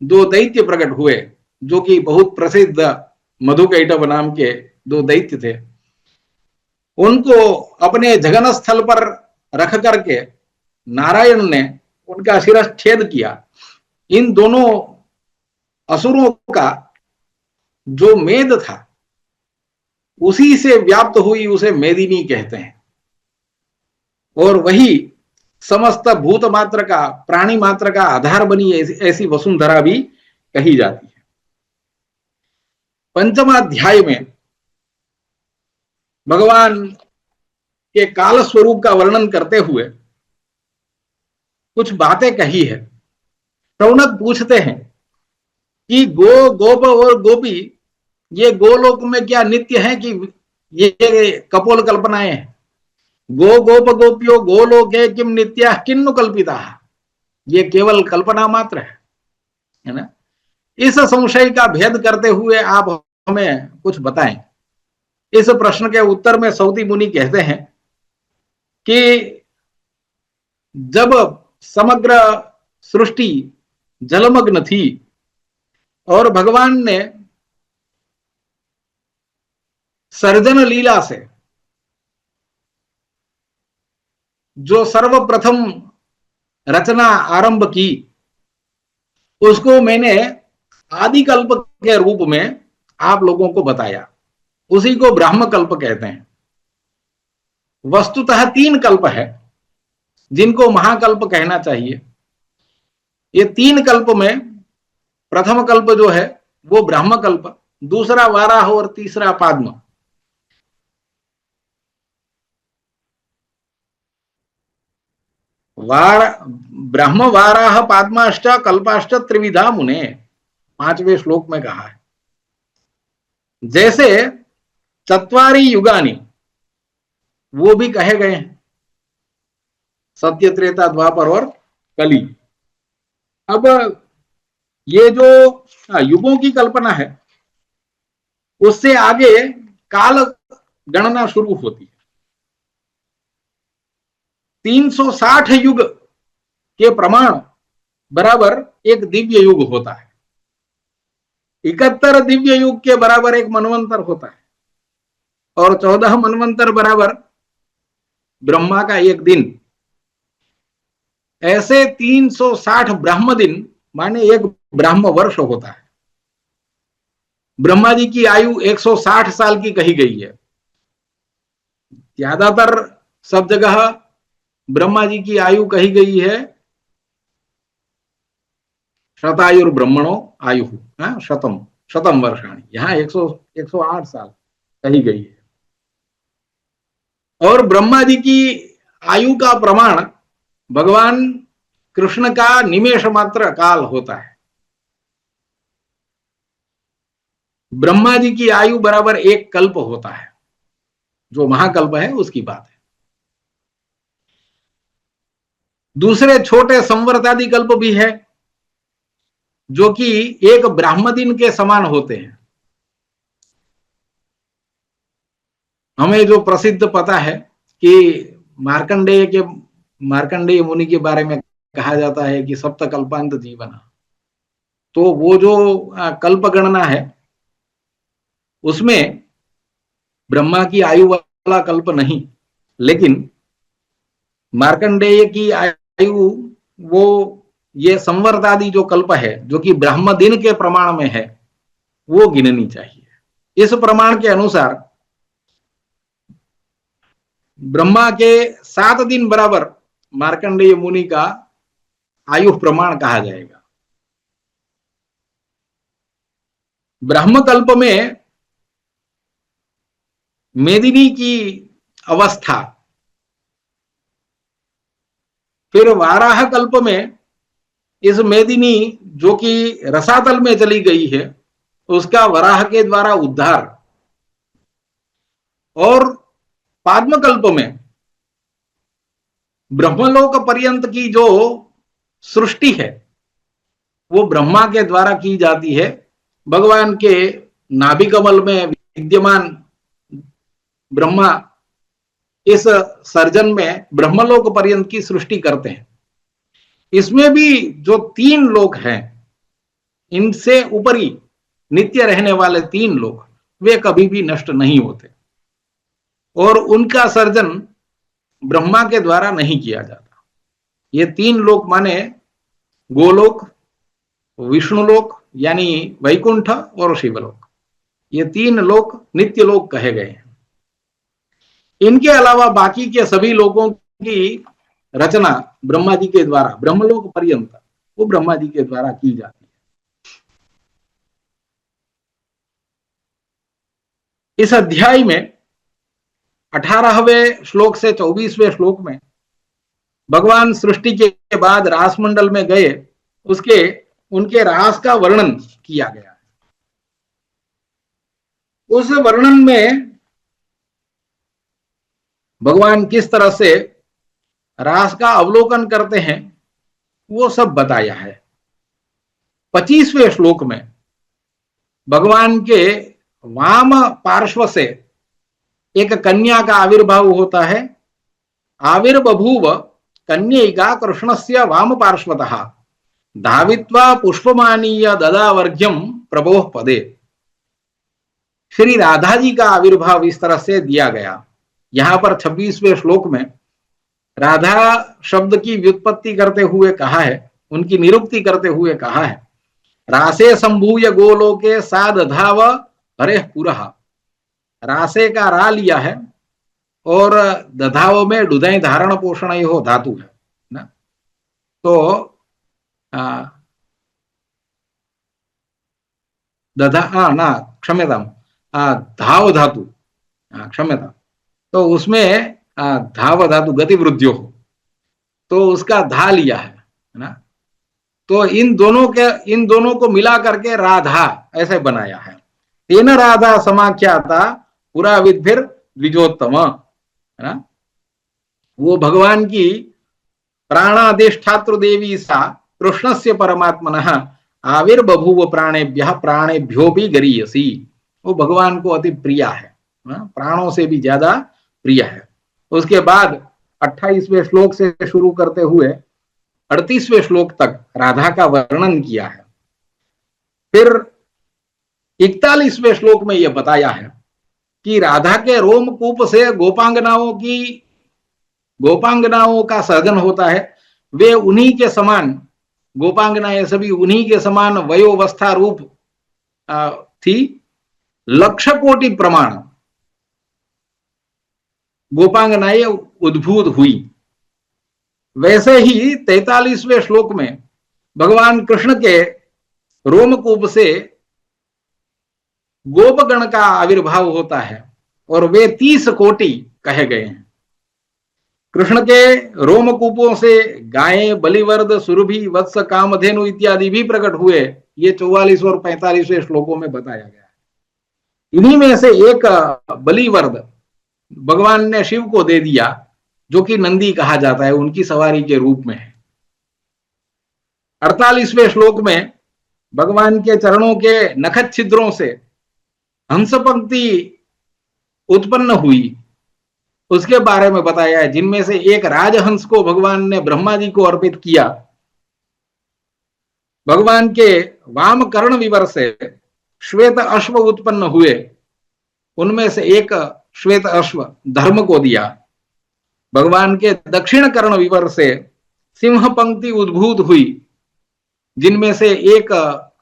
A: दो दैत्य प्रकट हुए, जो कि बहुत प्रसिद्ध मधुकैटभ नाम के दो दैत्य थे। उनको अपने जगन स्थल पर रख करके नारायण ने उनका शिरच्छेद किया। इन दोनों असुरों का जो मेद था उसी से व्याप्त हुई उसे मेदिनी कहते हैं, और वही समस्त भूत मात्र का, प्राणी मात्र का आधार बनी ऐसी वसुंधरा भी कही जाती है। पंचमाध्याय में भगवान के काल स्वरूप का वर्णन करते हुए कुछ बातें कही है। शौनक पूछते हैं कि गोप और गोपी ये गोलोक में क्या नित्य है कि ये कपोल कल्पनाएं हैं? गोप गोपियो गोलोके किम नित्या किन्नु कल्पिता, ये केवल कल्पना मात्र है ना। इस संशय का भेद करते हुए आप हमें कुछ बताएं। इस प्रश्न के उत्तर में सौती मुनि कहते हैं कि जब समग्र सृष्टि जलमग्न थी और भगवान ने सर्जन लीला से जो सर्वप्रथम रचना आरंभ की, उसको मैंने आदि कल्प के रूप में आप लोगों को बताया। उसी को ब्रह्म कल्प कहते हैं। वस्तुतः 3 कल्प है जिनको महाकल्प कहना चाहिए। ये 3 कल्प में प्रथम कल्प जो है वो ब्रह्म कल्प, दूसरा वाराह और तीसरा पाद्म। ब्रह्म वाराह पाद्माष्ट कल्पाष्ट त्रिविधा मुने, 5वें श्लोक में कहा है। जैसे चत्वारी युगानी वो भी कहे गए हैं, सत्य त्रेता द्वापर और कली। अब ये जो युगों की कल्पना है उससे आगे काल गणना शुरू होती है। 360 युग के प्रमाण बराबर एक दिव्य युग होता है। 71 दिव्य युग के बराबर एक मनवंतर होता है, और 14 मनवंतर बराबर ब्रह्मा का एक दिन। ऐसे 360 ब्रह्म दिन माने एक ब्रह्म वर्ष होता है। ब्रह्मा जी की आयु 160 साल की कही गई है। ज्यादातर सब जगह ब्रह्मा जी की आयु कही गई है शतायुर ब्रह्मणो आयु, शतम वर्षाणी। यहां 108 साल कही गई है। और ब्रह्मा जी की आयु का प्रमाण भगवान कृष्ण का निमेष मात्र काल होता है। ब्रह्मा जी की आयु बराबर एक कल्प होता है। जो महाकल्प है उसकी बात है। दूसरे छोटे संवर्तादि कल्प भी है जो कि एक ब्रह्म दिन के समान होते हैं। हमें जो प्रसिद्ध पता है कि मार्कंडेय मुनि के बारे में कहा जाता है कि सप्त कल्पांत जीवन, तो वो जो कल्प गणना है उसमें ब्रह्मा की आयु वाला कल्प नहीं, लेकिन मार्कंडेय की आयु वो ये संवर्तादि जो कल्प है जो कि ब्रह्म दिन के प्रमाण में है वो गिननी चाहिए। इस प्रमाण के अनुसार ब्रह्मा के 7 दिन बराबर मार्कंडेय मुनि का आयु प्रमाण कहा जाएगा। ब्रह्मकल्प में मेदिनी की अवस्था, फिर वाराह कल्प में इस मेदिनी जो कि रसातल में चली गई है उसका वराह के द्वारा उद्धार, और पाद्मकल्प में ब्रह्मलोक पर्यंत की जो सृष्टि है वो ब्रह्मा के द्वारा की जाती है। भगवान के नाभि कमल में विद्यमान ब्रह्मा इस सर्जन में ब्रह्मलोक पर्यंत की सृष्टि करते हैं। इसमें भी जो तीन लोग हैं, इनसे ऊपरी नित्य रहने वाले तीन लोग, वे कभी भी नष्ट नहीं होते और उनका सर्जन ब्रह्मा के द्वारा नहीं किया जाता। ये तीन लोक माने गोलोक, विष्णुलोक यानी वैकुंठ और शिवलोक, ये तीन लोक नित्य लोक कहे गए हैं। इनके अलावा बाकी के सभी लोगों की रचना ब्रह्मा जी के द्वारा ब्रह्मलोक पर्यंत वो ब्रह्मा जी के द्वारा की जाती है। इस अध्याय में 18वें श्लोक से 24वें श्लोक में भगवान सृष्टि के बाद रासमंडल में गए उसके उनके रास का वर्णन किया गया है। उस वर्णन में भगवान किस तरह से रास का अवलोकन करते हैं वो सब बताया है। 25वें श्लोक में भगवान के वाम पार्श्व से एक कन्या का आविर्भाव होता है। आविर्बभूव कन्यैका कृष्णस्य वाम पार्श्वतः धावित्वा पुष्पमानीय ददावर्घ्यम प्रभोः पदे। श्री राधा जी का आविर्भाव इस तरह से दिया गया। यहां पर 26वें श्लोक में राधा शब्द की व्युत्पत्ति करते हुए कहा है, उनकी निरुक्ति करते हुए कहा है, रासे संभूय गोलोके सा दधाव हरे पुरः। रासे का रा लिया है और दधाव में डुदय धारण पोषण हो धातु है ना, तो दधा ना क्षम्यताम धाव धातु, क्षम्यता, तो उसमें धाव धातु गति वृद्धियो हो, तो उसका धा लिया है ना, तो इन दोनों को मिला करके राधा ऐसे बनाया है। तेन राधा समाख्याता पुरा विद्भिर द्विजोत्तम, है ना। वो भगवान की प्राणाधिष्ठातृ देवी सा कृष्णस्य परमात्मनः आविर्बभूव प्राणेभ्यः प्राणेभ्यो भी गरीयसी। वो भगवान को अति प्रिय है, प्राणों से भी ज्यादा प्रिय है। उसके बाद 28वें श्लोक से शुरू करते हुए 38वें श्लोक तक राधा का वर्णन किया है। फिर 41वें श्लोक में यह बताया है कि राधा के रोमकूप से गोपांगनाओं का सर्जन होता है। वे उन्हीं के समान गोपांगनाएं सभी उन्हीं के समान वयोवस्था रूप थी। लक्ष कोटि प्रमाण गोपांगनाएं उद्भूत हुई। वैसे ही 43वें श्लोक में भगवान कृष्ण के रोमकूप से गोपगण का आविर्भाव होता है और वे 30 कोटि कहे गए हैं। कृष्ण के रोमकूपों से गायें, बलिवर्द, सुरभि, वत्स, कामधेनु इत्यादि भी प्रकट हुए। ये 44 और 45वें श्लोकों में बताया गया है। इन्हीं में से एक बलिवर्द भगवान ने शिव को दे दिया, जो कि नंदी कहा जाता है, उनकी सवारी के रूप में है। 48वें श्लोक में भगवान के चरणों के नखत छिद्रों से हंस पंक्ति उत्पन्न हुई, उसके बारे में बताया है, जिनमें से एक राजहंस को भगवान ने ब्रह्मा जी को अर्पित किया। भगवान के वाम कर्ण विवर से श्वेत अश्व उत्पन्न हुए, उनमें से एक श्वेत अश्व धर्म को दिया। भगवान के दक्षिण कर्ण विवर से सिंह पंक्ति उद्भूत हुई, जिनमें से एक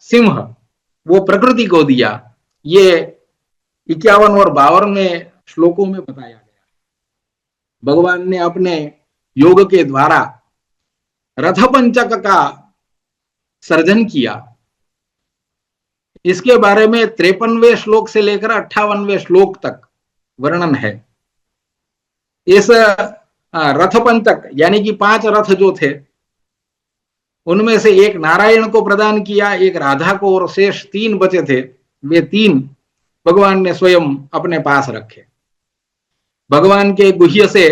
A: सिंह वो प्रकृति को दिया। ये 51 और 52वें श्लोकों में बताया गया। भगवान ने अपने योग के द्वारा रथ पंचक का सर्जन किया। इसके बारे में 53वें श्लोक से लेकर 58वें श्लोक तक वर्णन है। इस रथ पंचक यानी कि 5 रथ जो थे, उनमें से एक नारायण को प्रदान किया, एक राधा को, और शेष 3 बचे थे। वे 3 भगवान ने स्वयं अपने पास रखे। भगवान के गुह्य से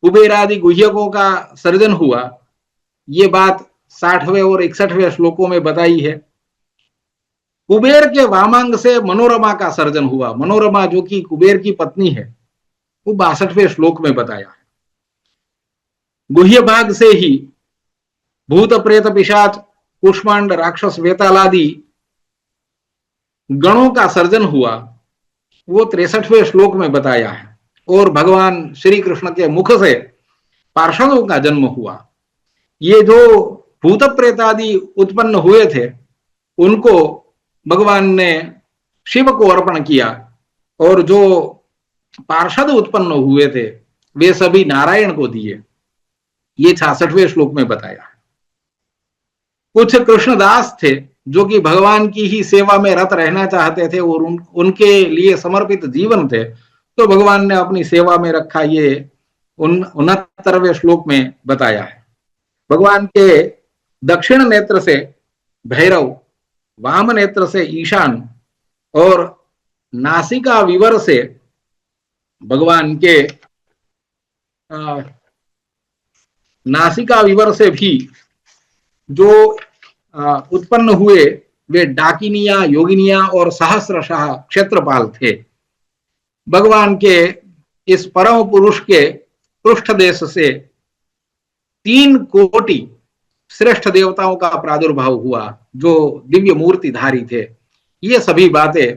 A: कुबेरादि गुह्यकों का सर्जन हुआ। ये बात 60वें और 61वें श्लोकों में बताई है। कुबेर के वामांग से मनोरमा का सर्जन हुआ। मनोरमा जो कि कुबेर की पत्नी है, वो 62वें श्लोक में बताया है। गुह्य भाग से ही भूत प्रेत पिशाच कुष्मांड राक्षस वेताल आदि गणों का सर्जन हुआ, वो 63वें श्लोक में बताया है। और भगवान श्री कृष्ण के मुख से पार्षदों का जन्म हुआ। ये जो भूत प्रेत आदि उत्पन्न हुए थे उनको भगवान ने शिव को अर्पण किया, और जो पार्षद उत्पन्न हुए थे वे सभी नारायण को दिए। ये 66वें श्लोक में बताया। कुछ कृष्णदास थे जो कि भगवान की ही सेवा में रत रहना चाहते थे और उनके लिए समर्पित जीवन थे, तो भगवान ने अपनी सेवा में रखा। ये 69वें श्लोक में बताया है। भगवान के दक्षिण नेत्र से भैरव, वाम नेत्र से ईशान और नासिका विवर से भगवान के नासिका विवर से भी जो उत्पन्न हुए वे डाकिनिया, योगिनिया और सहस्रशाह क्षेत्रपाल थे। भगवान के इस परम पुरुष के पृष्ठ देश से 3 कोटि श्रेष्ठ देवताओं का प्रादुर्भाव हुआ जो दिव्य मूर्तिधारी थे। ये सभी बातें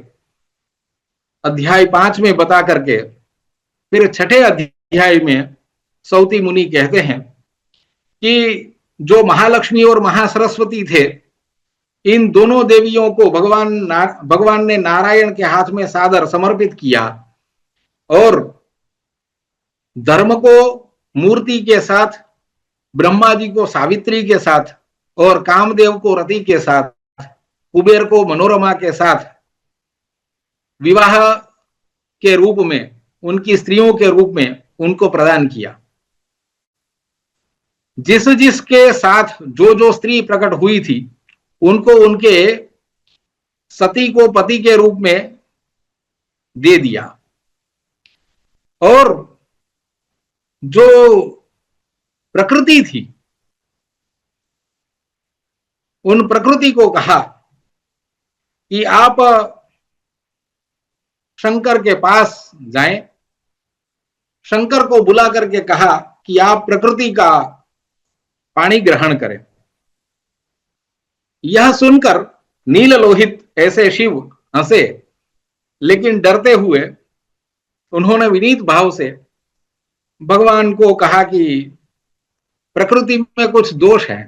A: अध्याय 5 में बता करके फिर 6ठे अध्याय में सौती मुनि कहते हैं कि जो महालक्ष्मी और महासरस्वती थे, इन दोनों देवियों को भगवान ने नारायण के हाथ में सादर समर्पित किया और धर्म को मूर्ति के साथ, ब्रह्मा जी को सावित्री के साथ और कामदेव को रति के साथ, कुबेर को मनोरमा के साथ विवाह के रूप में, उनकी स्त्रियों के रूप में उनको प्रदान किया। जिस जिसके साथ जो जो स्त्री प्रकट हुई थी उनको उनके सती को पति के रूप में दे दिया, और जो प्रकृति थी उन प्रकृति को कहा कि आप शंकर के पास जाएं। शंकर को बुला करके कहा कि आप प्रकृति का पानी ग्रहण करें। यह सुनकर नील लोहित ऐसे शिव हंसे, लेकिन डरते हुए उन्होंने विनीत भाव से भगवान को कहा कि प्रकृति में कुछ दोष है।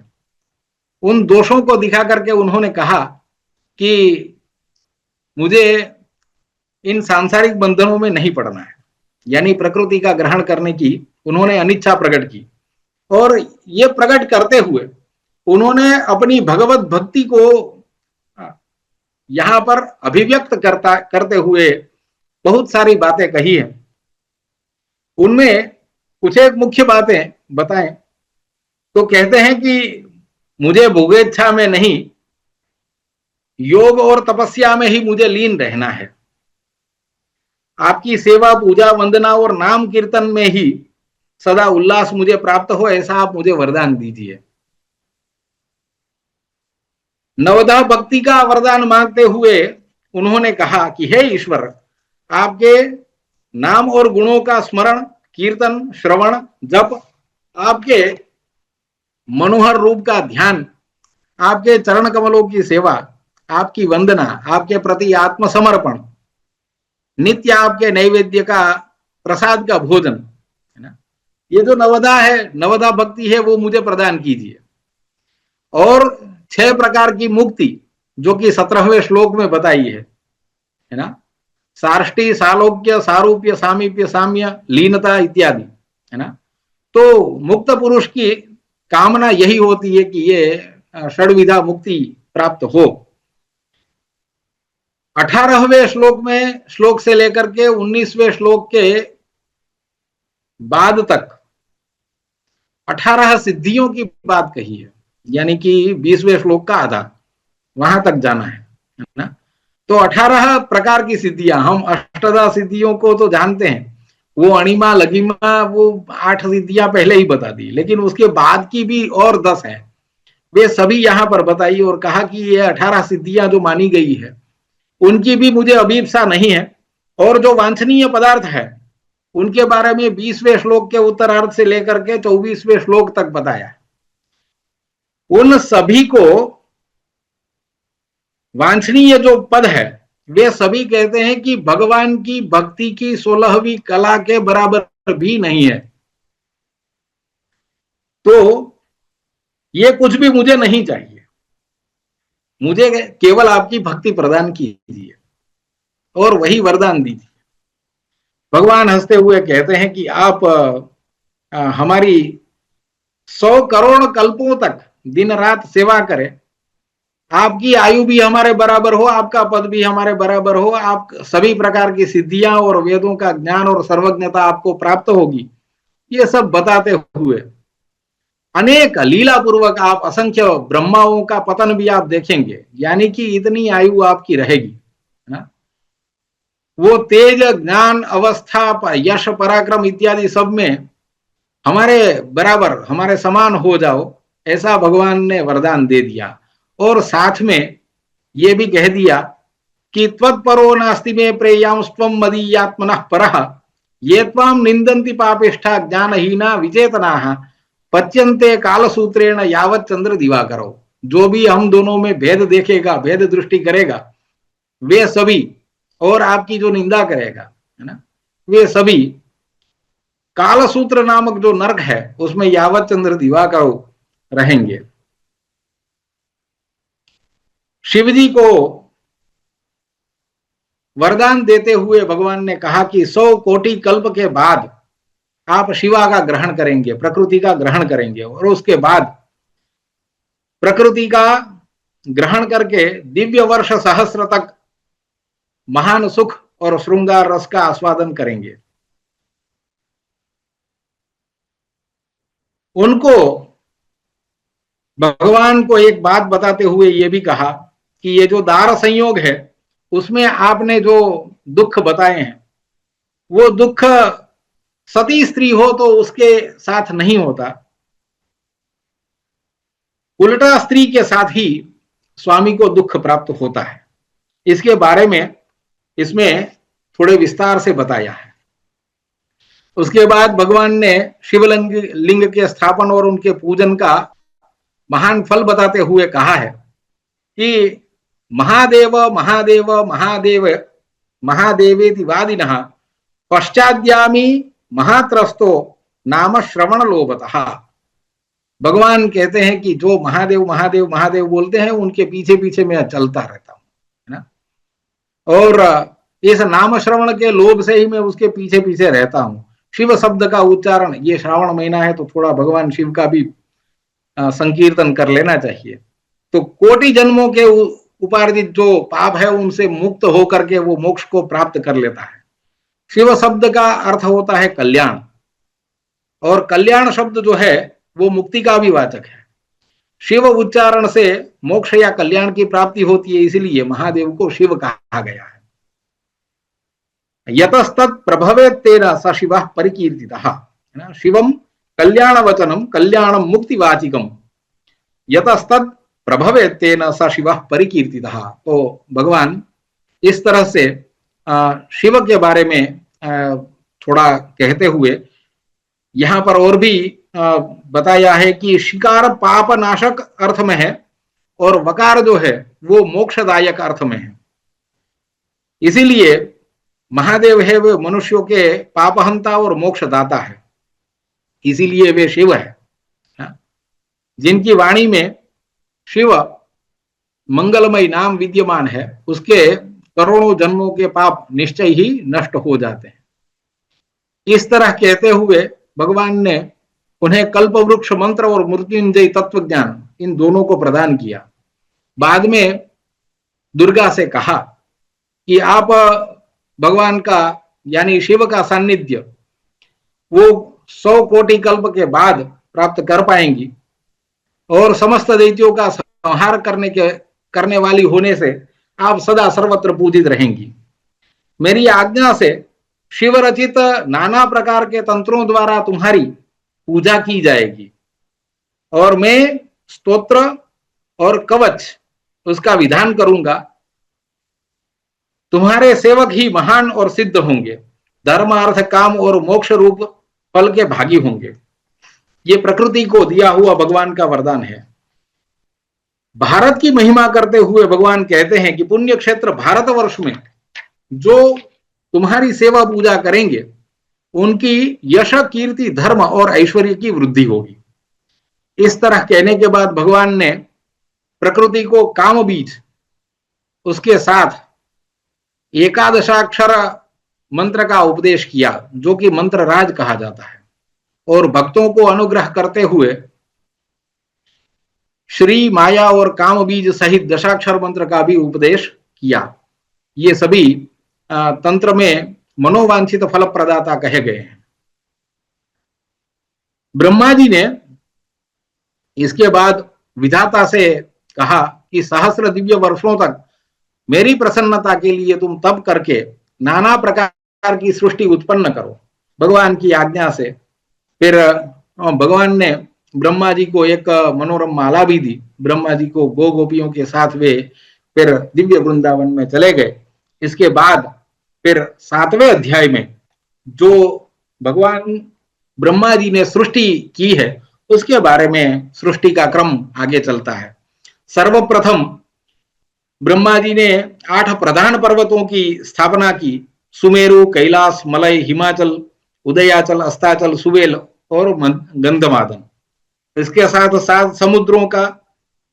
A: उन दोषों को दिखा करके उन्होंने कहा कि मुझे इन सांसारिक बंधनों में नहीं पड़ना है, यानी प्रकृति का ग्रहण करने की उन्होंने अनिच्छा प्रकट की। और ये प्रकट करते हुए उन्होंने अपनी भगवत भक्ति को यहां पर अभिव्यक्त करते हुए बहुत सारी बातें कही हैं। उनमें कुछ एक मुख्य बातें बताएं तो कहते हैं कि मुझे भोगेच्छा में नहीं, योग और तपस्या में ही मुझे लीन रहना है। आपकी सेवा, पूजा, वंदना और नाम कीर्तन में ही सदा उल्लास मुझे प्राप्त हो, ऐसा आप मुझे वरदान दीजिए। नवदा भक्ति का वरदान मांगते हुए उन्होंने कहा कि हे ईश्वर, आपके नाम और गुणों का स्मरण, कीर्तन, श्रवण, जप, आपके मनोहर रूप का ध्यान, आपके चरण कमलों की सेवा, आपकी वंदना, आपके प्रति आत्मसमर्पण, नित्य आपके नैवेद्य का प्रसाद का भोजन, है ना, ये जो नवदा है, नवदा भक्ति है, वो मुझे प्रदान कीजिए। और 6 प्रकार की मुक्ति जो कि 17वें श्लोक में बताई है ना, सार्ष्टि, सालोक्य, सारूप्य, सामीप्य, साम्य, लीनता इत्यादि, है ना। तो मुक्त पुरुष की कामना यही होती है कि ये षड्विधा मुक्ति प्राप्त हो। 18वें श्लोक से लेकर के 19वें श्लोक के बाद तक 18 सिद्धियों की बात कही है, यानी कि 20वें श्लोक का आधा वहां तक जाना है ना। तो 18 प्रकार की सिद्धियां, हम अष्टदा सिद्धियों को तो जानते हैं, वो अणिमा, लघिमा, वो 8 सिद्धियां पहले ही बता दी, लेकिन उसके बाद की भी और 10 है, वे सभी यहां पर बताई और कहा कि ये 18 सिद्धियां जो मानी गई है उनकी भी मुझे अभीप्सा नहीं है, और जो वांछनीय पदार्थ है उनके बारे में 20वें श्लोक के उत्तरार्ध से लेकर के 24वें श्लोक तक बताया है। उन सभी को वांछनीय जो पद है, वे सभी कहते हैं कि भगवान की भक्ति की 16वीं कला के बराबर भी नहीं है। तो ये कुछ भी मुझे नहीं चाहिए, मुझे केवल आपकी भक्ति प्रदान कीजिए और वही वरदान दीजिए। भगवान हंसते हुए कहते हैं कि आप हमारी 100 करोड़ कल्पों तक दिन रात सेवा करें, आपकी आयु भी हमारे बराबर हो, आपका पद भी हमारे बराबर हो, आप सभी प्रकार की सिद्धियां और वेदों का ज्ञान और सर्वज्ञता आपको प्राप्त होगी, ये सब बताते हुए अनेक लीला पूर्वक आप असंख्य ब्रह्माओं का पतन भी आप देखेंगे, यानी कि इतनी आयु आपकी रहेगी, है ना। वो तेज ज्ञान अवस्था यश पराक्रम इत्यादि सब में हमारे बराबर हमारे समान हो जाओ, ऐसा भगवान ने वरदान दे दिया। और साथ में ये भी कह दिया कि त्वत्परो नास्ति में प्रेयांस्त्वं मदीयात्मनः परः ये त्वां निंदन्ति पापिष्ठा ज्ञानहीना विचेतनाः पच्यन्ते कालसूत्रेण यावत् चंद्र दिवाकरो। जो भी हम दोनों में भेद देखेगा, भेद दृष्टि करेगा, वे सभी, और आपकी जो निंदा करेगा, है ना, वे सभी कालसूत्र नामक जो नरक है उसमें यावत् चंद्र दिवाकरो रहेंगे। शिवजी को वरदान देते हुए भगवान ने कहा कि 100 कोटि कल्प के बाद आप शिवा का ग्रहण करेंगे, प्रकृति का ग्रहण करेंगे, और उसके बाद प्रकृति का ग्रहण करके दिव्य वर्ष सहस्र तक महान सुख और श्रृंगार रस का आस्वादन करेंगे। उनको भगवान को एक बात बताते हुए यह भी कहा कि ये जो दार संयोग है उसमें आपने जो दुख बताए हैं, वो दुख सती स्त्री हो तो उसके साथ नहीं होता, उल्टा स्त्री के साथ ही स्वामी को दुख प्राप्त होता है। इसके बारे में इसमें थोड़े विस्तार से बताया है। उसके बाद भगवान ने शिवलिंग लिंग के स्थापन और उनके पूजन का महान फल बताते हुए कहा है कि महादेव महादेव महादेव महादेवेति वादिनः पश्चाद्यामी महात्रस्तो नाम श्रवण लोभतः। भगवान कहते हैं कि जो महादेव महादेव महादेव बोलते हैं उनके पीछे पीछे मैं चलता रहता हूं, है ना, और इस नाम श्रवण के लोभ से ही मैं उसके पीछे पीछे रहता हूं। शिव शब्द का उच्चारण, ये श्रावण महीना है तो थोड़ा भगवान शिव का भी संकीर्तन कर लेना चाहिए। तो कोटि जन्मों के उपार्जित जो पाप है उनसे मुक्त होकर के वो मोक्ष को प्राप्त कर लेता है। शिव शब्द का अर्थ होता है कल्याण, और कल्याण शब्द जो है वो मुक्ति का भी वाचक है। शिव उच्चारण से मोक्ष या कल्याण की प्राप्ति होती है, इसलिए महादेव को शिव कहा गया है। यतस्तत् प्रभवेत् तेन स शिवः परिकीर्तितः, शिवम कल्याण वचनम कल्याणम मुक्तिवाचिकम यतस्तत् प्रभवेत् तेन स शिवः परिकीर्तितः। तो भगवान इस तरह से शिव के बारे में थोड़ा कहते हुए यहां पर और भी बताया है कि शिकार पाप नाशक अर्थ में है और वकार जो है वो मोक्षदायक अर्थ में है। इसीलिए महादेव है वे मनुष्यों के पापहंता और मोक्षदाता है, इसीलिए वे शिव है। जिनकी वाणी में शिव मंगलमय नाम विद्यमान है उसके करोड़ों जन्मों के पाप निश्चय ही नष्ट हो जाते हैं। इस तरह कहते हुए भगवान ने उन्हें कल्प वृक्ष मंत्र और मृत्युंजय तत्व ज्ञान इन दोनों को प्रदान किया। बाद में दुर्गा से कहा कि आप भगवान का यानी शिव का सान्निध्य वो 100 कोटि कल्प के बाद प्राप्त कर पाएंगी और समस्त दैत्यों का संहार करने वाली होने से आप सदा सर्वत्र पूजित रहेंगी। मेरी आज्ञा से शिव रचित नाना प्रकार के तंत्रों द्वारा तुम्हारी पूजा की जाएगी और मैं स्तोत्र और कवच उसका विधान करूंगा। तुम्हारे सेवक ही महान और सिद्ध होंगे, धर्म अर्थ काम और मोक्ष रूप फल के भागी होंगे। ये प्रकृति को दिया हुआ भगवान का वरदान है। भारत की महिमा करते हुए भगवान कहते हैं कि पुण्य क्षेत्र भारतवर्ष में जो तुम्हारी सेवा पूजा करेंगे उनकी यश, कीर्ति, धर्म और ऐश्वर्य की वृद्धि होगी। इस तरह कहने के बाद भगवान ने प्रकृति को काम बीज, उसके साथ एकादशाक्षर मंत्र का उपदेश किया जो कि मंत्र राज कहा जाता है, और भक्तों को अनुग्रह करते हुए श्री, माया और काम बीज सहित दशाक्षर मंत्र का भी उपदेश किया। ये सभी तंत्र में मनोवांछित फल प्रदाता कहे गए हैं। ब्रह्मा जी ने इसके बाद विधाता से कहा कि सहस्र दिव्य वर्षों तक मेरी प्रसन्नता के लिए तुम तप करके नाना प्रकार की सृष्टि उत्पन्न करो। भगवान की आज्ञा से फिर भगवान ने ब्रह्मा जी को एक मनोरम माला भी दी। ब्रह्मा जी को गो गोपियों के साथ वे फिर दिव्य वृंदावन में चले गए। इसके बाद फिर 7वें अध्याय में जो भगवान ब्रह्मा जी ने सृष्टि की है उसके बारे में सृष्टि का क्रम आगे चलता है। सर्वप्रथम ब्रह्मा जी ने 8 प्रधान पर्वतों की स्थापना की। सुमेरु, कैलाश, मलय, हिमाचल, उदयाचल, अस्ताचल, सुवेल और गंधमादन। इसके साथ 7 समुद्रों का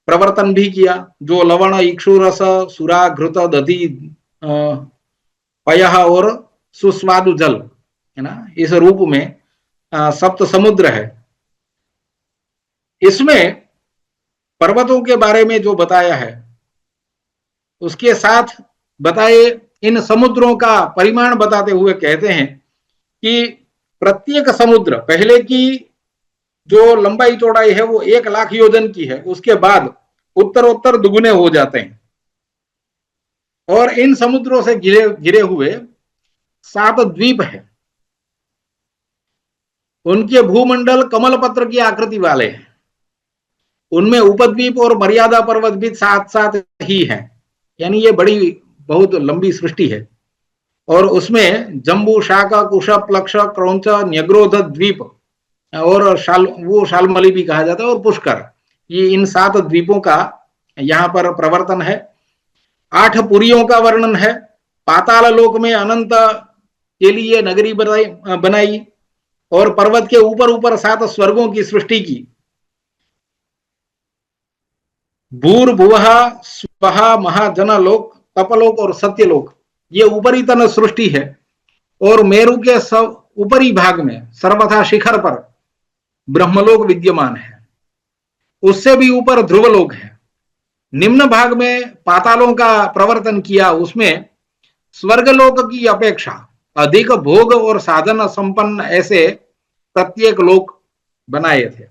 A: प्रवर्तन भी किया जो लवण, इक्षुरस, सुरा, घृत, दधि, पयः और सुस्वादु जल है ना, इस रूप में 7 समुद्र है। इसमें पर्वतों के बारे में जो बताया है उसके साथ बताए इन समुद्रों का परिमाण बताते हुए कहते हैं कि प्रत्येक समुद्र पहले की जो लंबाई चौड़ाई है वो 1 लाख योजन की है, उसके बाद उत्तरोत्तर दुगुने हो जाते हैं। और इन समुद्रों से घिरे हुए 7 द्वीप है। उनके भूमंडल कमल पत्र की आकृति वाले हैं। उनमें उपद्वीप और मर्यादा पर्वत भी साथ साथ ही हैं, यानी ये बड़ी बहुत लंबी सृष्टि है। और उसमें जम्बू, शाका, कुशप, प्लक्ष, क्रौंच, न्यग्रोध द्वीप और शालमली भी कहा जाता है, और पुष्कर, ये इन 7 द्वीपों का यहाँ पर प्रवर्तन है। 8 पुरियों का वर्णन है। पाताल लोक में अनंत के लिए नगरी बनाई और पर्वत के ऊपर ऊपर 7 स्वर्गों की सृष्टि की। भूर्भुवः स्वः महाजनलोक, तपलोक और सत्यलोक, ये ऊपरी तन सृष्टि है। और मेरु के सब ऊपरी भाग में सर्वथा शिखर पर ब्रह्मलोक विद्यमान है। उससे भी ऊपर ध्रुवलोक है। निम्न भाग में पातालों का प्रवर्तन किया। उसमें स्वर्गलोक की अपेक्षा अधिक भोग और साधन संपन्न ऐसे प्रत्येक लोक बनाए थे।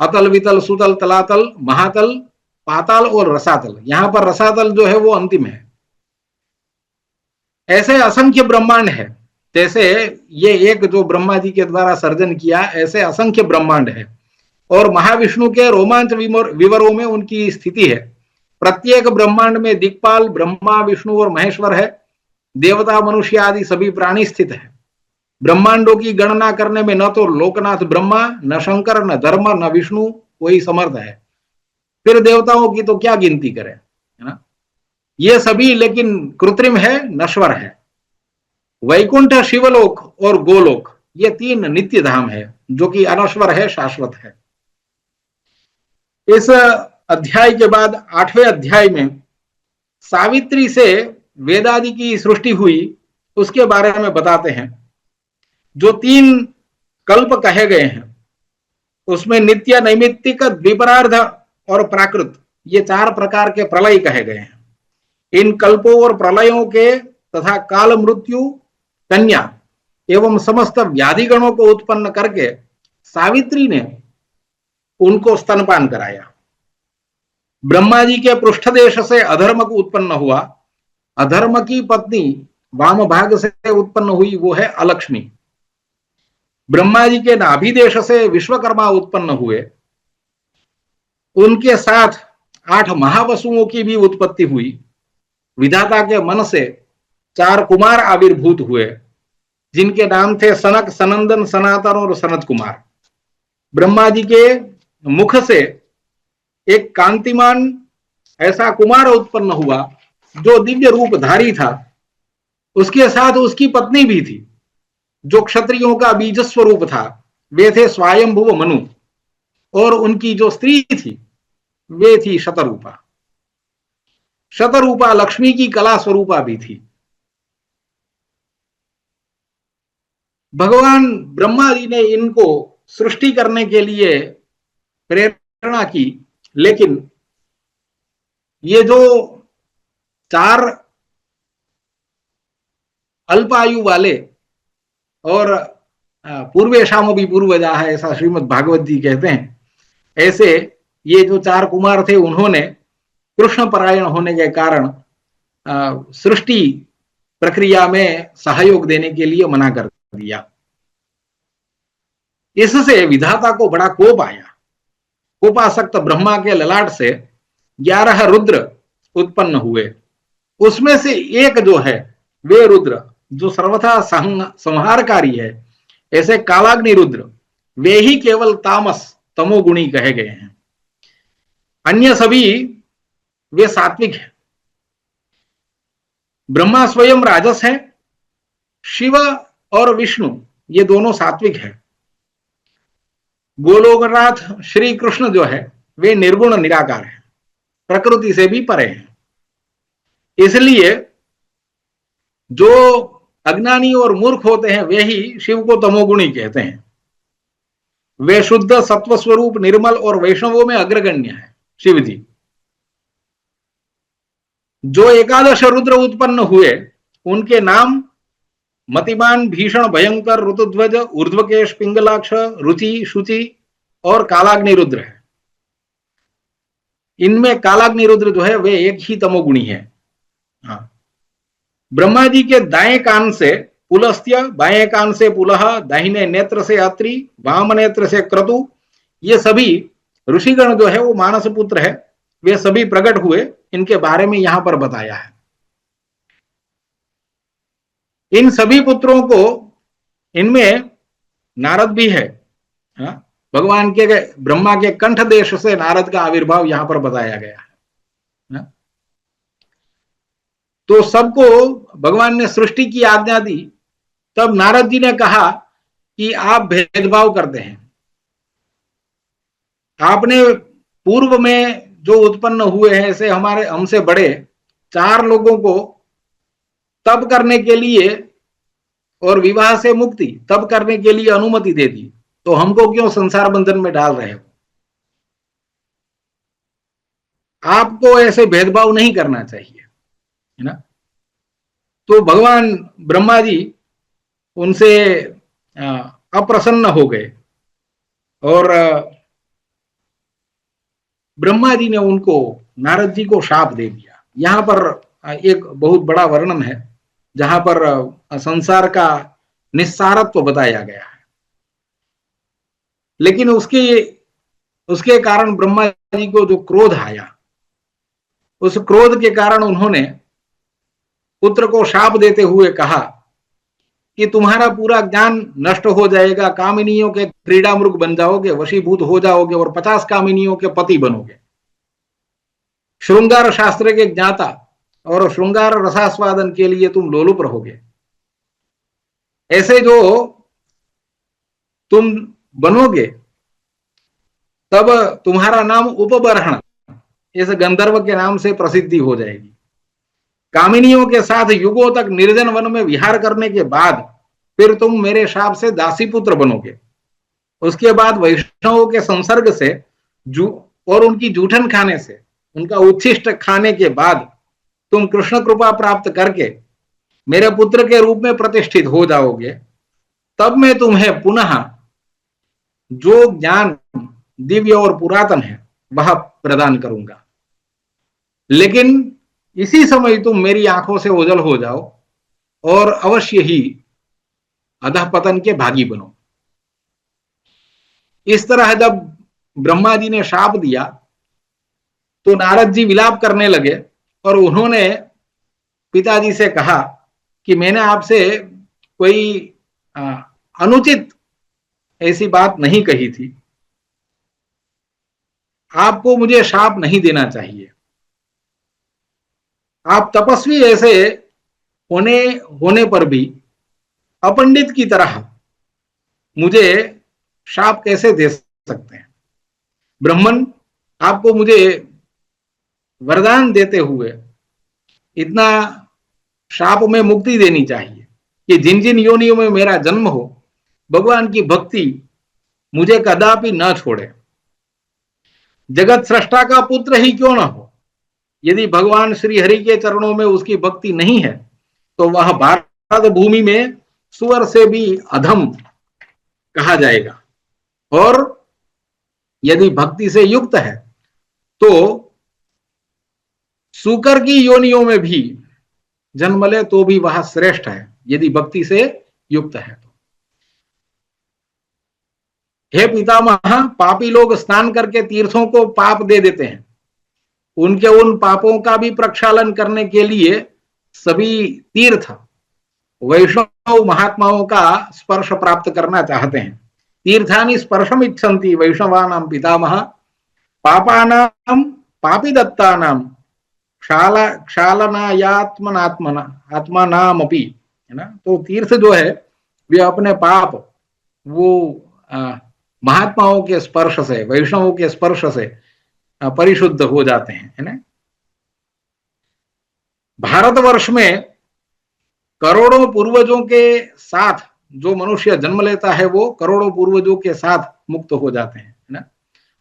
A: अतल, वितल, सुतल, तलातल, महातल, पाताल और रसातल। यहां पर रसातल जो है वो अंतिम है। ऐसे असंख्य ब्रह्मांड है। जैसे ये एक जो ब्रह्मा जी के द्वारा सर्जन किया, ऐसे असंख्य ब्रह्मांड है। और महाविष्णु के रोमांच विवरों में उनकी स्थिति है। प्रत्येक ब्रह्मांड में दिक्पाल, ब्रह्मा, विष्णु और महेश्वर है। देवता, मनुष्य आदि सभी प्राणी स्थित है। ब्रह्मांडों की गणना करने में न तो लोकनाथ ब्रह्मा, न शंकर, न धर्म, न विष्णु कोई समर्थ है। फिर देवताओं की तो क्या गिनती करें, है ना। ये सभी लेकिन कृत्रिम है, नश्वर है। वैकुंठ, शिवलोक और गोलोक, ये 3 नित्य धाम है जो कि अनश्वर है, शाश्वत है। इस अध्याय के बाद 8वें अध्याय में सावित्री से वेदादि की सृष्टि हुई उसके बारे में बताते हैं। जो 3 कल्प कहे गए हैं उसमें नित्य, नैमित्तिक, द्विपरार्ध और प्राकृत, ये 4 प्रकार के प्रलय कहे गए हैं। इन कल्पों और प्रलयों के तथा काल, मृत्यु, कन्या एवं समस्त व्याधिगणों को उत्पन्न करके सावित्री ने उनको स्तनपान कराया। ब्रह्मा जी के पृष्ठदेश से अधर्म को उत्पन्न हुआ। अधर्म की पत्नी वाम भाग से उत्पन्न हुई, वो है अलक्ष्मी। ब्रह्मा जी के नाभि देश से विश्वकर्मा उत्पन्न हुए। उनके साथ 8 महावसुओं की भी उत्पत्ति हुई। विधाता के मन से 4 कुमार आविर्भूत हुए जिनके नाम थे सनक, सनंदन, सनातन और सनत कुमार। ब्रह्मा जी के मुख से एक कांतिमान ऐसा कुमार उत्पन्न हुआ जो दिव्य रूपधारी था। उसके साथ उसकी पत्नी भी थी जो क्षत्रियों का बीज स्वरूप था। वे थे स्वयंभुव मनु, और उनकी जो स्त्री थी वे थी शतरूपा। शतरूपा लक्ष्मी की कला स्वरूपा भी थी। भगवान ब्रह्मा जी ने इनको सृष्टि करने के लिए प्रेरणा की, लेकिन ये जो चार अल्पायु वाले और पूर्वेशाम भी पूर्वजा है, ऐसा श्रीमद् भागवत जी कहते हैं, ऐसे ये जो चार कुमार थे उन्होंने कृष्ण परायण होने के कारण सृष्टि प्रक्रिया में सहयोग देने के लिए मना कर दिया। इससे विधाता को बड़ा कोप आया। कोपासक्त ब्रह्मा के ललाट से 11 रुद्र उत्पन्न हुए। उसमें से एक जो है वे रुद्र जो सर्वथा संहारकारी है, ऐसे कालाग्नि रुद्र, वे ही केवल तामस तमोगुणी कहे गए हैं। अन्य सभी वे सात्विक है। ब्रह्मा स्वयं राजस है, शिव और विष्णु ये दोनों सात्विक है। गोलोकनाथ श्री कृष्ण जो है वे निर्गुण निराकार है, प्रकृति से भी परे हैं। इसलिए जो अज्ञानी और मूर्ख होते हैं वे ही शिव को तमोगुणी कहते हैं। वे शुद्ध सत्व स्वरूप निर्मल और वैष्णवों में अग्रगण्य है शिव जी। जो 11 रुद्र उत्पन्न हुए उनके नाम मतिमान, भीषण, भयंकर, ऋतुध्वज, ऊर्ध्वकेश, पिंगलाक्ष, रुचि, शुचि और कालाग्नि रुद्र है। इनमें कालाग्नि रुद्र जो है वे एक ही तमोगुणी है। हाँ। ब्रह्मा जी के दाएं कान से पुलस्त्य, बाएं कान से पुलह, दाहिने नेत्र से अत्रि, वाम नेत्र से क्रतु, ये सभी ऋषिगण जो है वो मानस पुत्र है, वे सभी प्रकट हुए। इनके बारे में यहां पर बताया है। इन सभी पुत्रों को, इनमें नारद भी है। हाँ? भगवान के ब्रह्मा के कंठ देश से नारद का आविर्भाव यहां पर बताया गया है। तो सबको भगवान ने सृष्टि की आज्ञा दी। तब नारद जी ने कहा कि आप भेदभाव करते हैं। आपने पूर्व में जो उत्पन्न हुए हैं ऐसे हमारे हमसे बड़े 4 लोगों को तब करने के लिए और विवाह से मुक्ति तब करने के लिए अनुमति दे दी, तो हमको क्यों संसार बंधन में डाल रहे हो? आपको ऐसे भेदभाव नहीं करना चाहिए, है ना। तो भगवान ब्रह्मा जी उनसे अप्रसन्न हो गए और ब्रह्मा जी ने उनको, नारद जी को शाप दे दिया। यहां पर एक बहुत बड़ा वर्णन है जहां पर संसार का निस्सारत्व बताया गया है। लेकिन उसके कारण ब्रह्मा जी को जो क्रोध आया, उस क्रोध के कारण उन्होंने पुत्र को शाप देते हुए कहा कि तुम्हारा पूरा ज्ञान नष्ट हो जाएगा, कामिनियों के क्रीड़ा मृग बन जाओगे, वशीभूत हो जाओगे और 50 कामिनियों के पति बनोगे। श्रृंगार शास्त्र के ज्ञाता और श्रृंगार रसास्वादन के लिए तुम लोलुप रहोगे। ऐसे जो तुम बनोगे तब तुम्हारा नाम उपबर्हण इस गंधर्व के नाम से प्रसिद्धि हो जाएगी। कामिनियों के साथ युगों तक निर्जन वन में विहार करने के बाद फिर तुम मेरे शाप से दासी पुत्र बनोगे। उसके बाद वैष्णवों के संसर्ग से और उनकी जूठन खाने से, उनका उच्छिष्ट खाने के बाद तुम कृष्ण कृपा प्राप्त करके मेरे पुत्र के रूप में प्रतिष्ठित हो जाओगे। तब मैं तुम्हें पुनः जो ज्ञान दिव्य और पुरातन है वह प्रदान करूंगा। लेकिन इसी समय तुम मेरी आंखों से ओझल हो जाओ और अवश्य ही अधःपतन के भागी बनो। इस तरह जब ब्रह्मा जी ने शाप दिया तो नारद जी विलाप करने लगे और उन्होंने पिताजी से कहा कि मैंने आपसे कोई अनुचित ऐसी बात नहीं कही थी, आपको मुझे शाप नहीं देना चाहिए। आप तपस्वी ऐसे होने होने पर भी अपंडित की तरह मुझे शाप कैसे दे सकते हैं? ब्राह्मण आपको मुझे वरदान देते हुए इतना शाप में मुक्ति देनी चाहिए कि जिन जिन योनियों में मेरा जन्म हो, भगवान की भक्ति मुझे कदापि न छोड़े। जगत सृष्टा का पुत्र ही क्यों ना हो, यदि भगवान श्री हरि के चरणों में उसकी भक्ति नहीं है तो वह भारत भूमि में सुअर से भी अधम कहा जाएगा। और यदि भक्ति से युक्त है तो सूकर की योनियों में भी जन्म ले तो भी वह श्रेष्ठ है, यदि भक्ति से युक्त है तो। हे पितामह, पापी लोग स्नान करके तीर्थों को पाप दे देते हैं। उनके उन पापों का भी प्रक्षालन करने के लिए सभी तीर्थ वैष्णव महात्माओं का स्पर्श प्राप्त करना चाहते हैं। तीर्थानि स्पर्शम इच्छन्ति वैष्णवानां पितामह पापानां पापी दत्तानां क्षालनायात्मनात्मना आत्मानामपि, है ना। तो तीर्थ जो है वे अपने पाप वो महात्माओं के स्पर्श से, वैष्णवों के स्पर्श से परिशुद्ध हो जाते हैं, है ना। भारतवर्ष में करोड़ों पूर्वजों के साथ जो मनुष्य जन्म लेता है वो करोड़ों पूर्वजों के साथ मुक्त हो जाते हैं, है ना।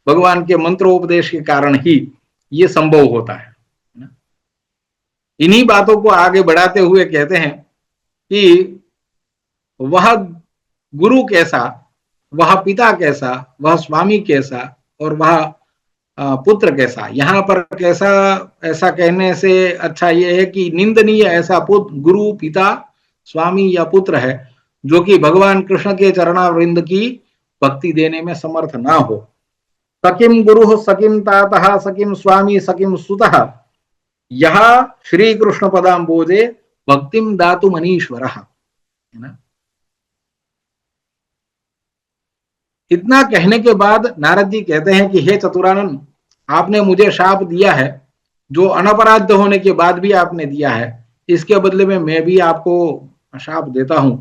A: भगवान के मंत्रोपदेश के कारण ही ये संभव होता है ना। इन्हीं बातों को आगे बढ़ाते हुए कहते हैं कि वह गुरु कैसा, वह पिता कैसा, वह स्वामी कैसा और वह पुत्र कैसा। यहाँ पर कैसा ऐसा कहने से अच्छा यह है कि निंदनीय ऐसा पुत्र, गुरु, पिता, स्वामी या पुत्र है जो कि भगवान कृष्ण के चरणारविंद की भक्ति देने में समर्थ ना हो। सकिम गुरु सकिम तातः सकिम स्वामी सकिम सुतः यह श्री कृष्ण पदाम्बोजे भक्तिम दातु मनीश्वर, है ना। इतना कहने के बाद नारद जी कहते हैं कि हे चतुरानन, आपने मुझे शाप दिया है जो अनपराध होने के बाद भी आपने दिया है, इसके बदले में मैं भी आपको शाप देता हूं,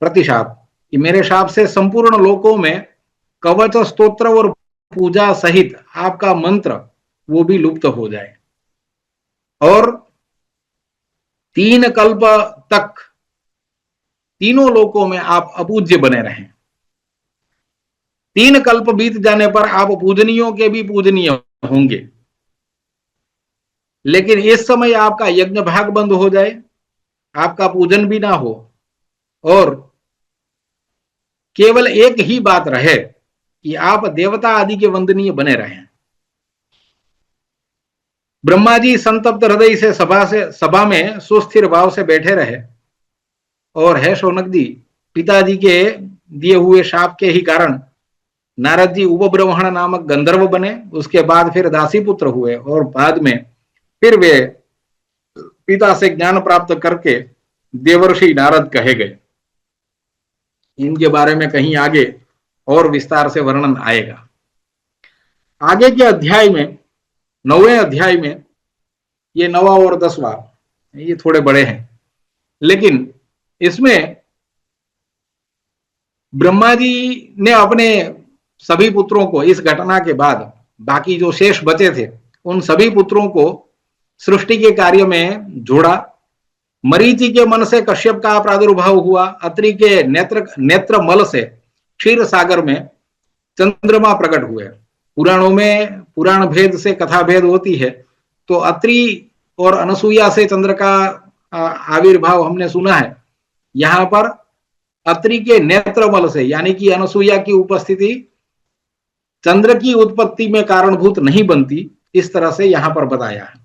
A: प्रतिशाप, कि मेरे शाप से संपूर्ण लोकों में कवच, स्तोत्र और पूजा सहित आपका मंत्र वो भी लुप्त हो जाए और 3 कल्प तक तीनों लोकों में आप अपूज्य बने रहें। 3 कल्प बीत जाने पर आप पूजनियों के भी पूजनीय होंगे, लेकिन इस समय आपका यज्ञ भाग बंद हो जाए, आपका पूजन भी ना हो और केवल एक ही बात रहे कि आप देवता आदि के वंदनीय बने रहें। ब्रह्मा जी संतप्त हृदय से सभा में सुस्थिर भाव से बैठे रहे और है शौनक जी, पिताजी के दिए हुए शाप के ही कारण नारद जी उपब्रह्मण नामक गंधर्व बने, उसके बाद फिर दासी पुत्र हुए और बाद में फिर वे पिता से ज्ञान प्राप्त करके देवर्षि नारद कहे गए। इनके बारे में कहीं आगे और विस्तार से वर्णन आएगा। आगे के अध्याय में, 9वें अध्याय में, ये 9वां और 10वां ये थोड़े बड़े हैं, लेकिन इसमें ब्रह्मा जी ने अपने सभी पुत्रों को इस घटना के बाद बाकी जो शेष बचे थे उन सभी पुत्रों को सृष्टि के कार्य में जोड़ा। मरीचि के मन से कश्यप का प्रादुर्भाव हुआ, अत्रि के नेत्र मल से क्षीर सागर में चंद्रमा प्रकट हुए। पुराणों में पुराण भेद से कथा भेद होती है, तो अत्रि और अनसुईया से चंद्र का आविर्भाव हमने सुना है। यहां पर अत्रि के नेत्रमल से यानी कि अनसुईया की उपस्थिति चंद्र की उत्पत्ति में कारणभूत नहीं बनती, इस तरह से यहां पर बताया है।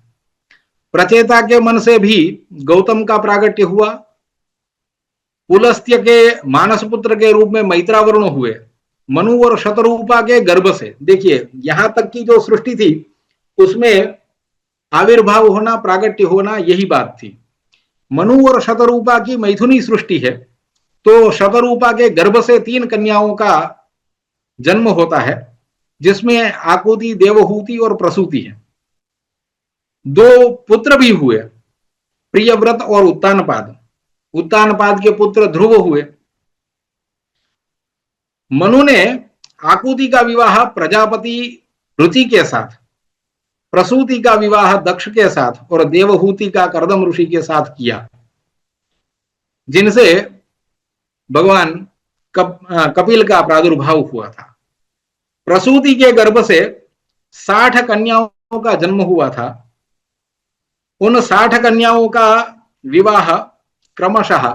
A: प्रचेता के मन से भी गौतम का प्रागट्य हुआ। पुलस्त्य के मानस पुत्र के रूप में मैत्रावरुण हुए। मनु और शतरूपा के गर्भ से, देखिए यहां तक की जो सृष्टि थी उसमें आविर्भाव होना, प्रागट्य होना, यही बात थी। मनु और शतरूपा की मैथुनी सृष्टि है, तो शतरूपा के गर्भ से 3 कन्याओं का जन्म होता है, जिसमें आकुति, देवहूति और प्रसूति है। 2 पुत्र भी हुए, प्रियव्रत और उत्तानपाद। उत्तानपाद के पुत्र ध्रुव हुए। मनु ने आकुति का विवाह प्रजापति रुचि के साथ, प्रसूति का विवाह दक्ष के साथ और देवहूति का कर्दम ऋषि के साथ किया, जिनसे भगवान कपिल का प्रादुर्भाव हुआ था। प्रसूति के गर्भ से 60 कन्याओं का जन्म हुआ था। उन 60 कन्याओं का विवाह क्रमशः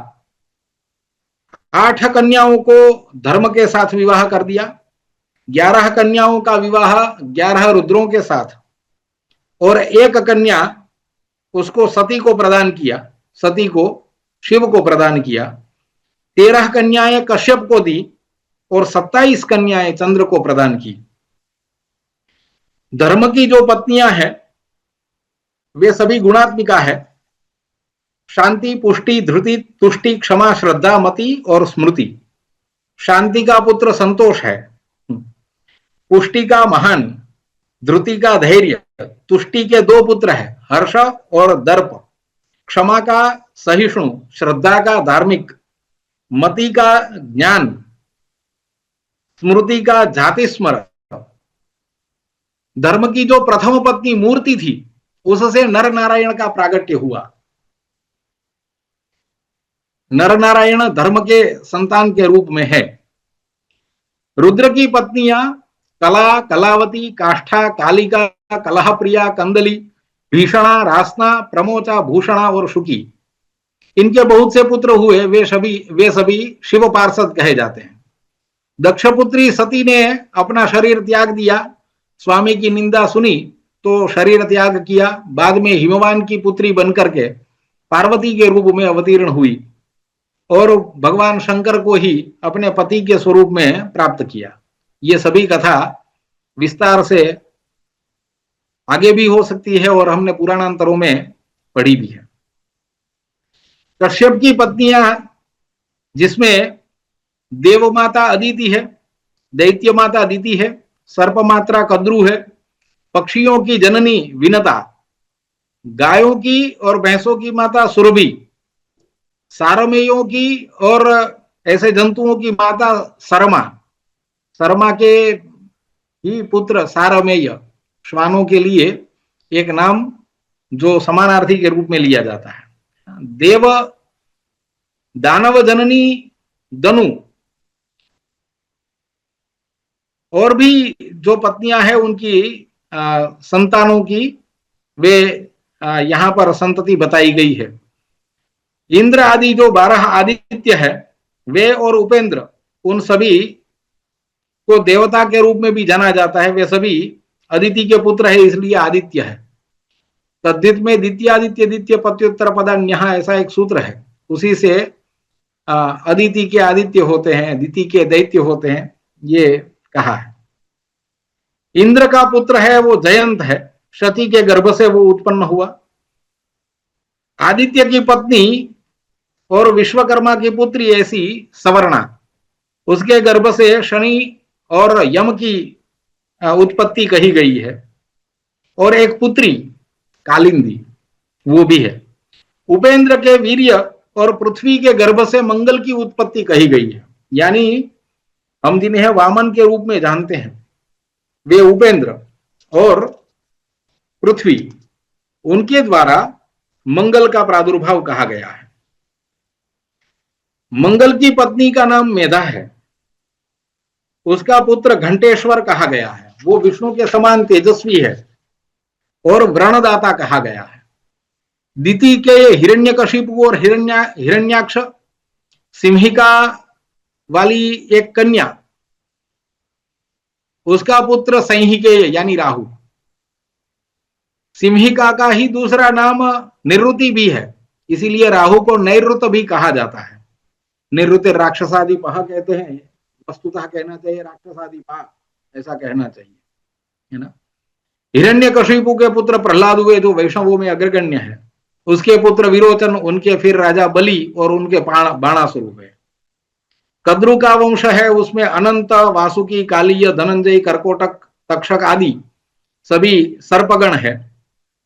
A: 8 कन्याओं को धर्म के साथ विवाह कर दिया, 11 कन्याओं का विवाह 11 रुद्रों के साथ और 1 कन्या उसको सती को प्रदान किया, सती को शिव को प्रदान किया। 13 कन्याएं कश्यप को दी और 27 कन्याएं चंद्र को प्रदान की। धर्म की जो पत्नियां हैं वे सभी गुणात्मिका है। शांति, पुष्टि, धृति, तुष्टि, क्षमा, श्रद्धा, मति और स्मृति। शांति का पुत्र संतोष है, पुष्टि का महान, धृति का धैर्य, तुष्टि के 2 पुत्र हैं, हर्ष और दर्प, क्षमा का सहिष्णु, श्रद्धा का धार्मिक, मति का ज्ञान, स्मृति का जाति स्मरण। धर्म की जो प्रथम पत्नी मूर्ति थी उससे नर नारायण का प्रागट्य हुआ। नर नारायण धर्म के संतान के रूप में है। रुद्र की पत्नियां कला, कलावती, काष्ठा, कालिका, कलह प्रिया, कंदली, भीषणा, रासना, प्रमोचा, भूषणा और शुकी। इनके बहुत से पुत्र हुए, वे सभी शिव पार्षद कहे जाते हैं। दक्षपुत्री सती ने अपना शरीर त्याग दिया, स्वामी की निंदा सुनी तो शरीर त्याग किया। बाद में हिमवान की पुत्री बनकर के पार्वती के रूप में अवतीर्ण हुई और भगवान शंकर को ही अपने पति के स्वरूप में प्राप्त किया। ये सभी कथा विस्तार से आगे भी हो सकती है और हमने पुराणांतरों में पढ़ी भी है। कश्यप की पत्नियां, जिसमें देव माता अदिति है, दैत्य माता अदिति है, सर्प मात्रा कद्रु है, पक्षियों की जननी विनता, गायों की और भैंसों की माता सुरभि, सारमेयों की और ऐसे जंतुओं की माता सरमा, सरमा के ही पुत्र सारमेय, श्वानों के लिए एक नाम जो समानार्थी के रूप में लिया जाता है। देव दानव जननी दनु, और भी जो पत्नियां हैं उनकी संतानों की वे यहां पर संतति बताई गई है। इंद्र आदि जो 12 आदित्य है वे और उपेंद्र, उन सभी को देवता के रूप में भी जाना जाता है। वे सभी अदिति के पुत्र है, इसलिए आदित्य है। तद्धित में द्वितीयादित्य द्वितीय पत्युत्तर पदान्यः ऐसा एक सूत्र है, उसी से अदिति के आदित्य होते हैं, द्वितीय के दैत्य होते हैं, ये कहा है। इंद्र का पुत्र है वो जयंत है, शची के गर्भ से वो उत्पन्न हुआ। आदित्य की पत्नी और विश्वकर्मा की पुत्री ऐसी सवर्णा, उसके गर्भ से शनि और यम की उत्पत्ति कही गई है। और एक पुत्री कालिंदी, वो भी है। उपेंद्र के वीर्य और पृथ्वी के गर्भ से मंगल की उत्पत्ति कही गई है। यानी हम जिन्हें वामन के रूप में जानते हैं वे उपेंद्र और पृथ्वी, उनके द्वारा मंगल का प्रादुर्भाव कहा गया है। मंगल की पत्नी का नाम मेधा है, उसका पुत्र घंटेश्वर कहा गया है। वो विष्णु के समान तेजस्वी है और व्रणदाता कहा गया है। दिति के हिरण्यकशिपु और हिरण्याक्ष, सिंहिका वाली एक कन्या, उसका पुत्र सैंहिकेय यानी राहु। सिंहिका का ही दूसरा नाम निरुति भी है, इसीलिए राहु को नैऋत भी कहा जाता है। निरुति राक्षसादि पहा कहते हैं, वस्तुतः कहना चाहिए राक्षसादि पहा, ऐसा कहना चाहिए, है ना। हिरण्यकशिपु के पुत्र प्रहलाद हुए जो वैष्णवों में अग्रगण्य है। उसके पुत्र विरोचन, उनके फिर राजा बलि और उनके बाणासुर हुए। कद्रु का वंश है, उसमें अनंत, वासुकी, कालीय, धनंजय, कर्कोटक, तक्षक आदि सभी सर्पगण है।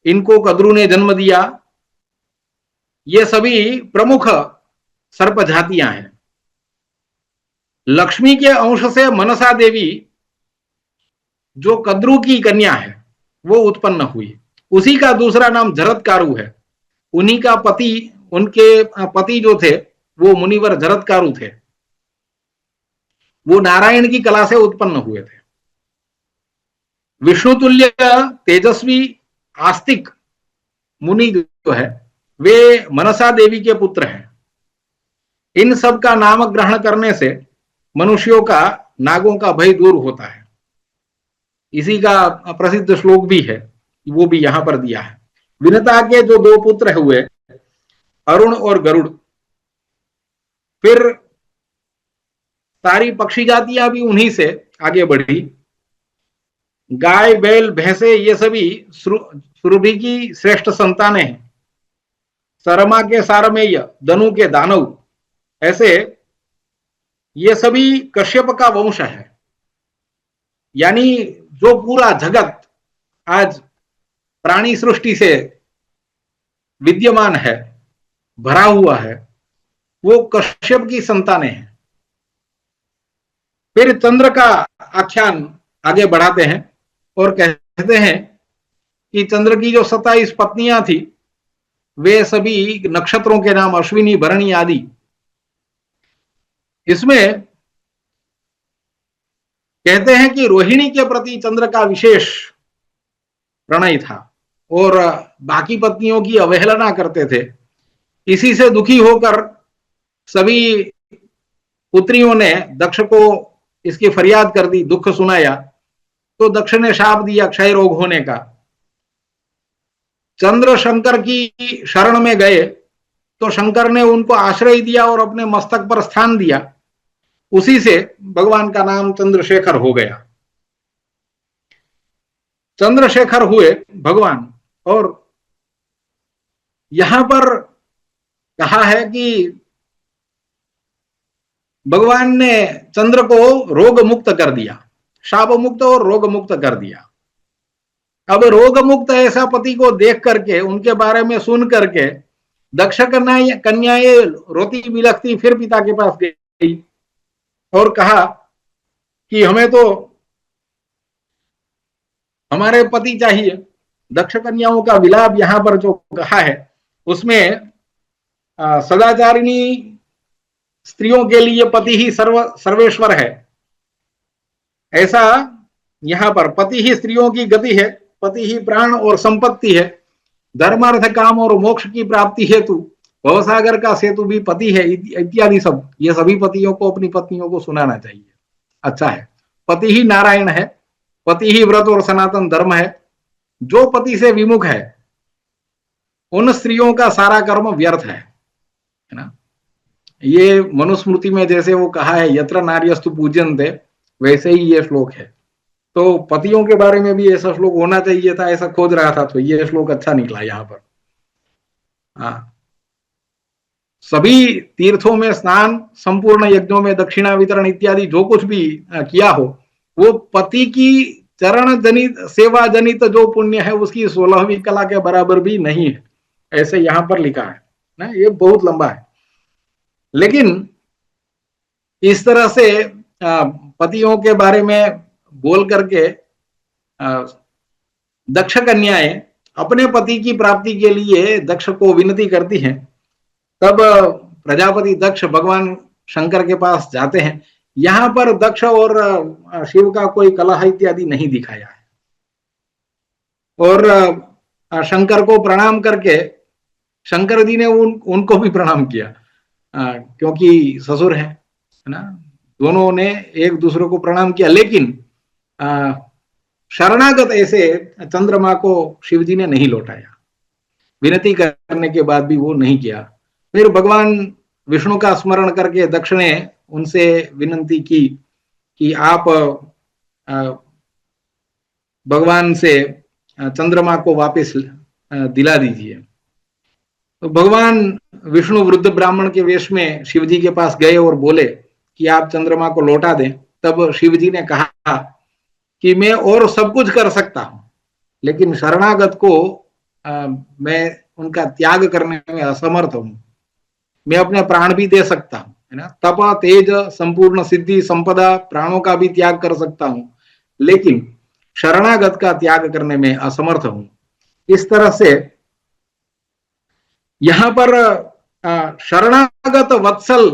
A: इनको कद्रु ने जन्म दिया। ये सभी प्रमुख सर्प जातियां हैं। लक्ष्मी के अंश से मनसा देवी जो कद्रु की कन्या है वो उत्पन्न हुई। उसी का दूसरा नाम जरत्कारु है। उन्हीं का पति, उनके पति जो थे वो मुनिवर जरत्कारु थे। वो नारायण की कला से उत्पन्न हुए थे। विष्णु तुल्य तेजस्वी आस्तिक मुनि जो है वे मनसा देवी के पुत्र हैं। इन सब का नाम ग्रहण करने से मनुष्यों का नागों का भय दूर होता है। इसी का प्रसिद्ध श्लोक भी है, वो भी यहां पर दिया है। विनता के जो दो पुत्र हुए, अरुण और गरुड़, फिर सारी पक्षी जातियां भी उन्हीं से आगे बढ़ी। गाय, बैल, भैंसे ये सभी सुरभि की श्रेष्ठ संतानें हैं। सरमा के सारमेय, दनु के दानव, ऐसे ये सभी कश्यप का वंश है। यानी जो पूरा जगत आज प्राणी सृष्टि से विद्यमान है, भरा हुआ है, वो कश्यप की संतानें हैं। फिर चंद्र का आख्यान आगे बढ़ाते हैं और कहते हैं कि चंद्र की जो 27 पत्नियां थी वे सभी नक्षत्रों के नाम अश्विनी, भरणी आदि। इसमें कहते हैं कि रोहिणी के प्रति चंद्र का विशेष प्रणय था और बाकी पत्नियों की अवहेलना करते थे। इसी से दुखी होकर सभी पुत्रियों ने दक्ष को इसकी फरियाद कर दी, दुख सुनाया, तो दक्ष ने शाप दिया क्षय रोग होने का। चंद्र शंकर की शरण में गए तो शंकर ने उनको आश्रय दिया और अपने मस्तक पर स्थान दिया। उसी से भगवान का नाम चंद्रशेखर हो गया। चंद्रशेखर हुए भगवान। और यहां पर कहा है कि भगवान ने चंद्र को रोग मुक्त कर दिया, शाप मुक्त और रोग मुक्त कर दिया। अब रोग मुक्त ऐसा पति को देख करके, उनके बारे में सुन करके दक्ष कन्याएं रोती बिलखती फिर पिता के पास गई और कहा कि हमें तो हमारे पति चाहिए। दक्ष कन्याओं का विलाप यहां पर जो कहा है उसमें सदाचारिणी स्त्रियों के लिए पति ही सर्वेश्वर है, ऐसा यहां पर पति ही स्त्रियों की गति है, पति ही प्राण और संपत्ति है, धर्म अर्थ काम और मोक्ष की प्राप्ति हेतु भवसागर का सेतु भी पति है, इत्यादि सब। ये सभी पतियों को अपनी पत्नियों को सुनाना चाहिए। अच्छा है, पति ही नारायण है, पति ही व्रत और सनातन धर्म है। जो पति से विमुख है उन स्त्रियों का सारा कर्म व्यर्थ है ना। ये मनुस्मृति में जैसे वो कहा है यत्र नार्यस्तु पूज्यन्ते, वैसे ही ये श्लोक है। तो पतियों के बारे में भी ऐसा श्लोक होना चाहिए था, ऐसा खोज रहा था, तो ये श्लोक अच्छा निकला यहाँ पर। हाँ, सभी तीर्थों में स्नान, संपूर्ण यज्ञों में दक्षिणा वितरण इत्यादि जो कुछ भी किया हो, वो पति की चरण जनित सेवा जनित जो पुण्य है उसकी 16वीं कला के बराबर भी नहीं है, ऐसे यहां पर लिखा है ना। ये बहुत लंबा है, लेकिन इस तरह से पतियों के बारे में बोल करके दक्ष कन्याएं अपने पति की प्राप्ति के लिए दक्ष को विनती करती हैं। तब प्रजापति दक्ष भगवान शंकर के पास जाते हैं। यहां पर दक्ष और शिव का कोई कलह इत्यादि नहीं दिखाया है। और शंकर को प्रणाम करके शंकर जी ने उनको भी प्रणाम किया, क्योंकि ससुर है ना। दोनों ने एक दूसरे को प्रणाम किया, लेकिन शरणागत ऐसे चंद्रमा को शिव जी ने नहीं लौटाया। विनती करने के बाद भी वो नहीं किया। फिर भगवान विष्णु का स्मरण करके दक्ष ने उनसे विनती की कि आप भगवान से चंद्रमा को वापस दिला दीजिए। तो भगवान विष्णु वृद्ध ब्राह्मण के वेश में शिव जी के पास गए और बोले कि आप चंद्रमा को लौटा दें। तब शिव जी ने कहा कि मैं और सब कुछ कर सकता हूं, लेकिन शरणागत को मैं उनका त्याग करने में असमर्थ हूं। मैं अपने प्राण भी दे सकता हूं, है ना, तप तेज संपूर्ण सिद्धि संपदा प्राणों का भी त्याग कर सकता हूं, लेकिन शरणागत का त्याग करने में असमर्थ हूं। इस तरह से यहां पर शरणागत वत्सल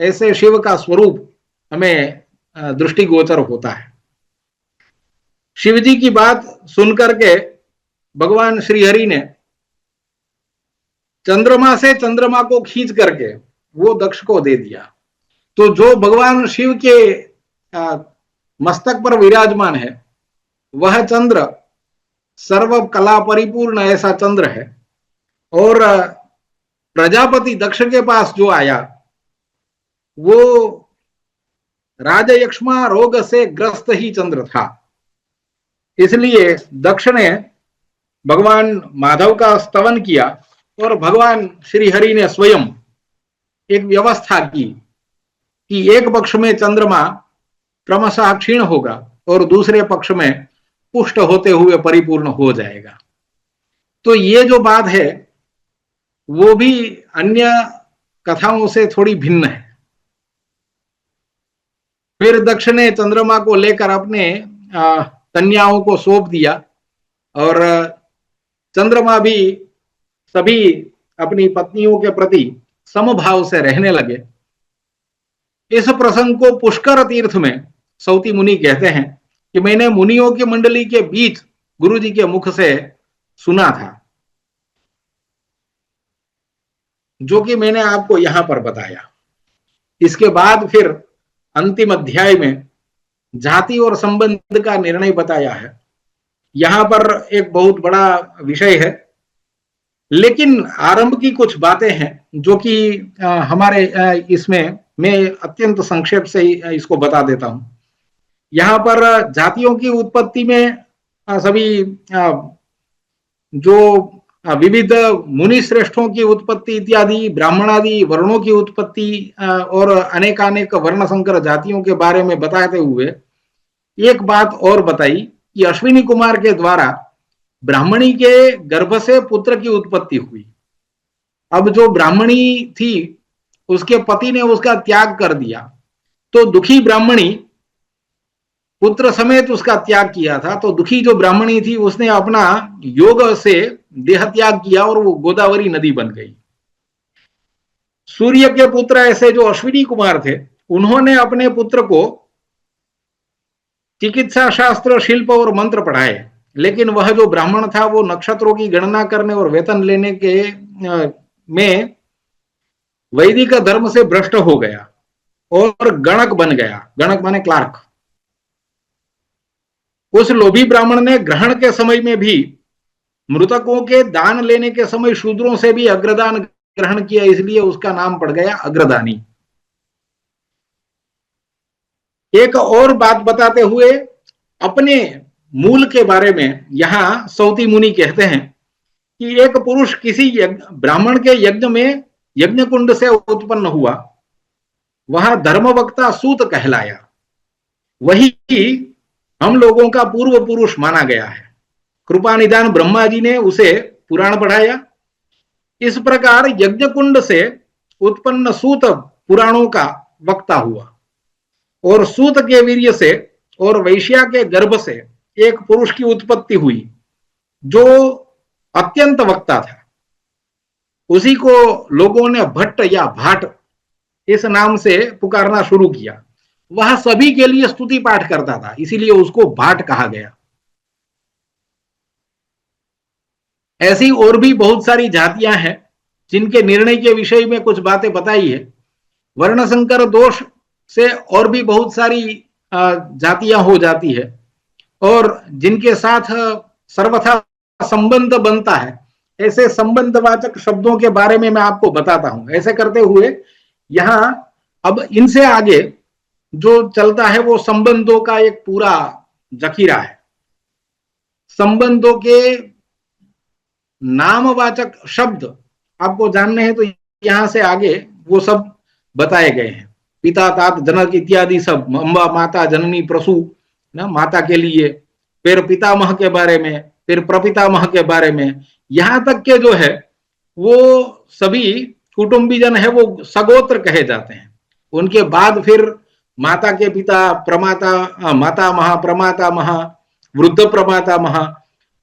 A: ऐसे शिव का स्वरूप हमें दृष्टिगोचर होता है। शिव जी की बात सुनकर के भगवान श्रीहरि ने चंद्रमा से चंद्रमा को खींच करके वो दक्ष को दे दिया। तो जो भगवान शिव के मस्तक पर विराजमान है वह चंद्र सर्व कला परिपूर्ण ऐसा चंद्र है, और प्रजापति दक्ष के पास जो आया वो राजयक्ष्मा रोग से ग्रस्त ही चंद्र था। इसलिए दक्ष ने भगवान माधव का स्तवन किया और भगवान श्री हरि ने स्वयं एक व्यवस्था की कि एक पक्ष में चंद्रमा क्रमशः क्षीण होगा और दूसरे पक्ष में पुष्ट होते हुए परिपूर्ण हो जाएगा। तो ये जो बात है वो भी अन्य कथाओं से थोड़ी भिन्न है। फिर दक्ष ने चंद्रमा को लेकर अपने कन्याओं को सौंप दिया और चंद्रमा भी सभी अपनी पत्नियों के प्रति समभाव से रहने लगे। इस प्रसंग को पुष्कर तीर्थ में सौती मुनि कहते हैं कि मैंने मुनियों की मंडली के बीच गुरु जी के मुख से सुना था, जो कि मैंने आपको यहां पर बताया। इसके बाद फिर अंतिम अध्याय में जाति और संबंध का निर्णय बताया है। यहां पर एक बहुत बड़ा विषय है, लेकिन आरंभ की कुछ बातें हैं जो कि हमारे इसमें मैं अत्यंत संक्षेप से इसको बता देता हूं। यहां पर जातियों की उत्पत्ति में सभी जो विविध मुनि श्रेष्ठों की उत्पत्ति इत्यादि, ब्राह्मणादि वर्णों की उत्पत्ति और अनेकानेक वर्ण संकर जातियों के बारे में बताते हुए एक बात और बताई कि अश्विनी कुमार के द्वारा ब्राह्मणी के गर्भ से पुत्र की उत्पत्ति हुई। अब जो ब्राह्मणी थी उसके पति ने उसका त्याग कर दिया, तो दुखी ब्राह्मणी पुत्र समेत उसका त्याग किया था। तो दुखी जो ब्राह्मणी थी उसने अपना योग से देह त्याग किया और वो गोदावरी नदी बन गई। सूर्य के पुत्र ऐसे जो अश्विनी कुमार थे उन्होंने अपने पुत्र को चिकित्सा शास्त्र, शिल्प और मंत्र पढ़ाए, लेकिन वह जो ब्राह्मण था वो नक्षत्रों की गणना करने और वेतन लेने के में वैदिक धर्म से भ्रष्ट हो गया और गणक बन गया। गणक माने क्लार्क। उस लोभी ब्राह्मण ने ग्रहण के समय में भी मृतकों के दान लेने के समय शूद्रों से भी अग्रदान ग्रहण किया, इसलिए उसका नाम पड़ गया अग्रदानी। एक और बात बताते हुए अपने मूल के बारे में यहां सौती मुनि कहते हैं कि एक पुरुष किसी ब्राह्मण के यज्ञ में यज्ञ कुंड से उत्पन्न हुआ, वहां धर्मवक्ता सूत कहलाया, वही हम लोगों का पूर्व पुरुष माना गया है। कृपा निदान ब्रह्मा जी ने उसे पुराण पढ़ाया। इस प्रकार यज्ञ कुंड से उत्पन्न सूत पुराणों का वक्ता हुआ और सूत के वीर्य से और वैश्या के गर्भ से एक पुरुष की उत्पत्ति हुई जो अत्यंत वक्ता था। उसी को लोगों ने भट्ट या भाट इस नाम से पुकारना शुरू किया। वह सभी के लिए स्तुति पाठ करता था, इसीलिए उसको भाट कहा गया। ऐसी और भी बहुत सारी जातियां हैं जिनके निर्णय के विषय में कुछ बातें बताई है। वर्ण संकर दोष से और भी बहुत सारी जातियां हो जाती है और जिनके साथ सर्वथा संबंध बनता है, ऐसे संबंधवाचक शब्दों के बारे में मैं आपको बताता हूं। ऐसे करते हुए यहां अब इनसे आगे जो चलता है वो संबंधों का एक पूरा जखीरा है। संबंधों के नामवाचक शब्द आपको जानने हैं तो यहां से आगे वो सब बताए गए हैं। पिता, तात, जनक इत्यादि सब, अम्बा, माता, जननी, प्रसू ना, माता के लिए, फिर पितामह के बारे में, फिर प्रपितामह के बारे में, यहां तक के जो है वो सभी कुटुंबीजन है वो सगोत्र कहे जाते हैं। उनके बाद फिर माता के पिता प्रमाता माता महा प्रमाता महा वृद्ध प्रमाता महा,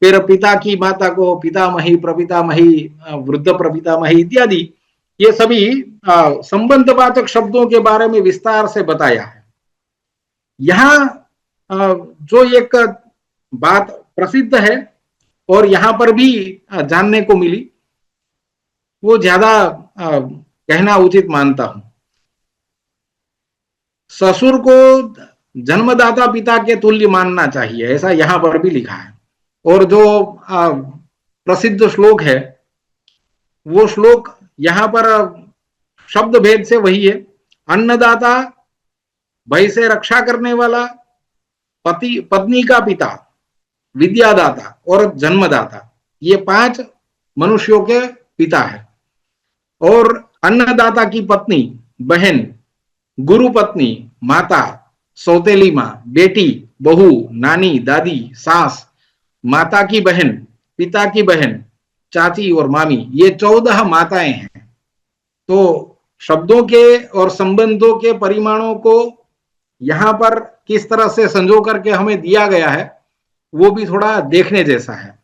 A: फिर पिता की माता को पितामही प्रपितामही वृद्ध प्रपितामही इत्यादि, ये सभी संबंधवाचक शब्दों के बारे में विस्तार से बताया है। यहाँ जो एक बात प्रसिद्ध है और यहाँ पर भी जानने को मिली, वो ज्यादा कहना उचित मानता हूं। ससुर को जन्मदाता पिता के तुल्य मानना चाहिए, ऐसा यहां पर भी लिखा है। और जो प्रसिद्ध श्लोक है, वो श्लोक यहां पर शब्द भेद से वही है। अन्नदाता, भय से रक्षा करने वाला, पति पत्नी का पिता, विद्यादाता और जन्मदाता, ये 5 मनुष्यों के पिता है। और अन्नदाता की पत्नी, बहन, गुरु पत्नी, माता, सौतेली माँ, बेटी, बहू, नानी, दादी, सास, माता की बहन, पिता की बहन, चाची और मामी, ये 14 माताएं हैं। तो शब्दों के और संबंधों के परिमाणों को यहां पर किस तरह से संजो करके हमें दिया गया है, वो भी थोड़ा देखने जैसा है।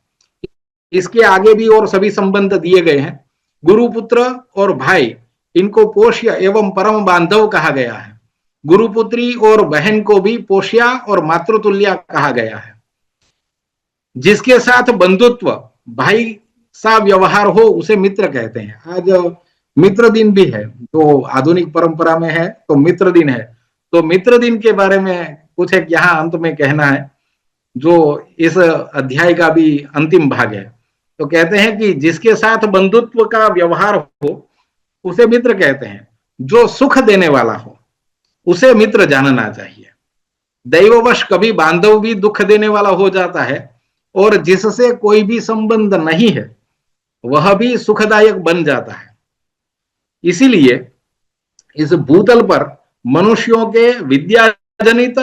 A: इसके आगे भी और सभी संबंध दिए गए हैं। गुरुपुत्र और भाई, इनको पोष्य एवं परम बांधव कहा गया है। गुरुपुत्री और बहन को भी पोष्या और मातृतुल्या कहा गया है। जिसके साथ बंधुत्व, भाई सा व्यवहार हो, उसे मित्र कहते हैं। आज मित्र दिन भी है, तो आधुनिक परंपरा में है तो मित्र दिन है। तो मित्र दिन के बारे में कुछ एक यहाँ अंत में कहना है, जो इस अध्याय का भी अंतिम भाग है। तो कहते हैं कि जिसके साथ बंधुत्व का व्यवहार हो, उसे मित्र कहते हैं। जो सुख देने वाला हो, उसे मित्र जानना चाहिए। दैववश कभी बांधव भी दुख देने वाला हो जाता है, और जिससे कोई भी संबंध नहीं है, वह भी सुखदायक बन जाता है। इसीलिए इस भूतल पर मनुष्यों के विद्या जनित,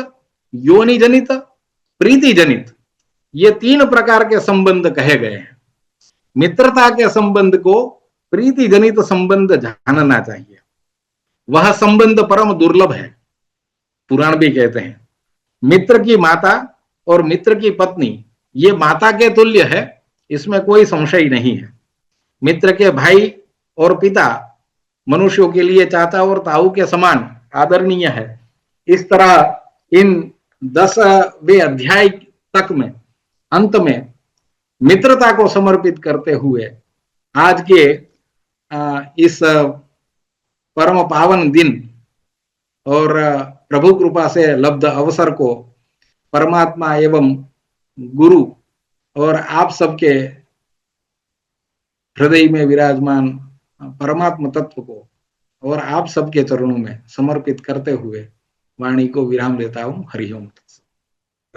A: योनि जनित, प्रीति जनित, ये 3 प्रकार के संबंध कहे गए हैं। मित्रता के संबंध को प्रीति जनित संबंध जानना चाहिए। वह संबंध परम दुर्लभ है, पुराण भी कहते हैं। मित्र की माता और मित्र की पत्नी, ये माता के तुल्य है, इसमें कोई संशय नहीं है। मित्र के भाई और पिता मनुष्यों के लिए चाचा और ताऊ के समान आदरणीय है। इस तरह इन 10वें अध्याय तक में, अंत में मित्रता को समर्पित करते हुए आज के इस परम पावन दिन और प्रभु कृपा से लब्ध अवसर को परमात्मा एवं गुरु और आप सबके हृदय में विराजमान परमात्मा तत्व को और आप सबके चरणों में समर्पित करते हुए वाणी को विराम देता हूं। हरि ओम।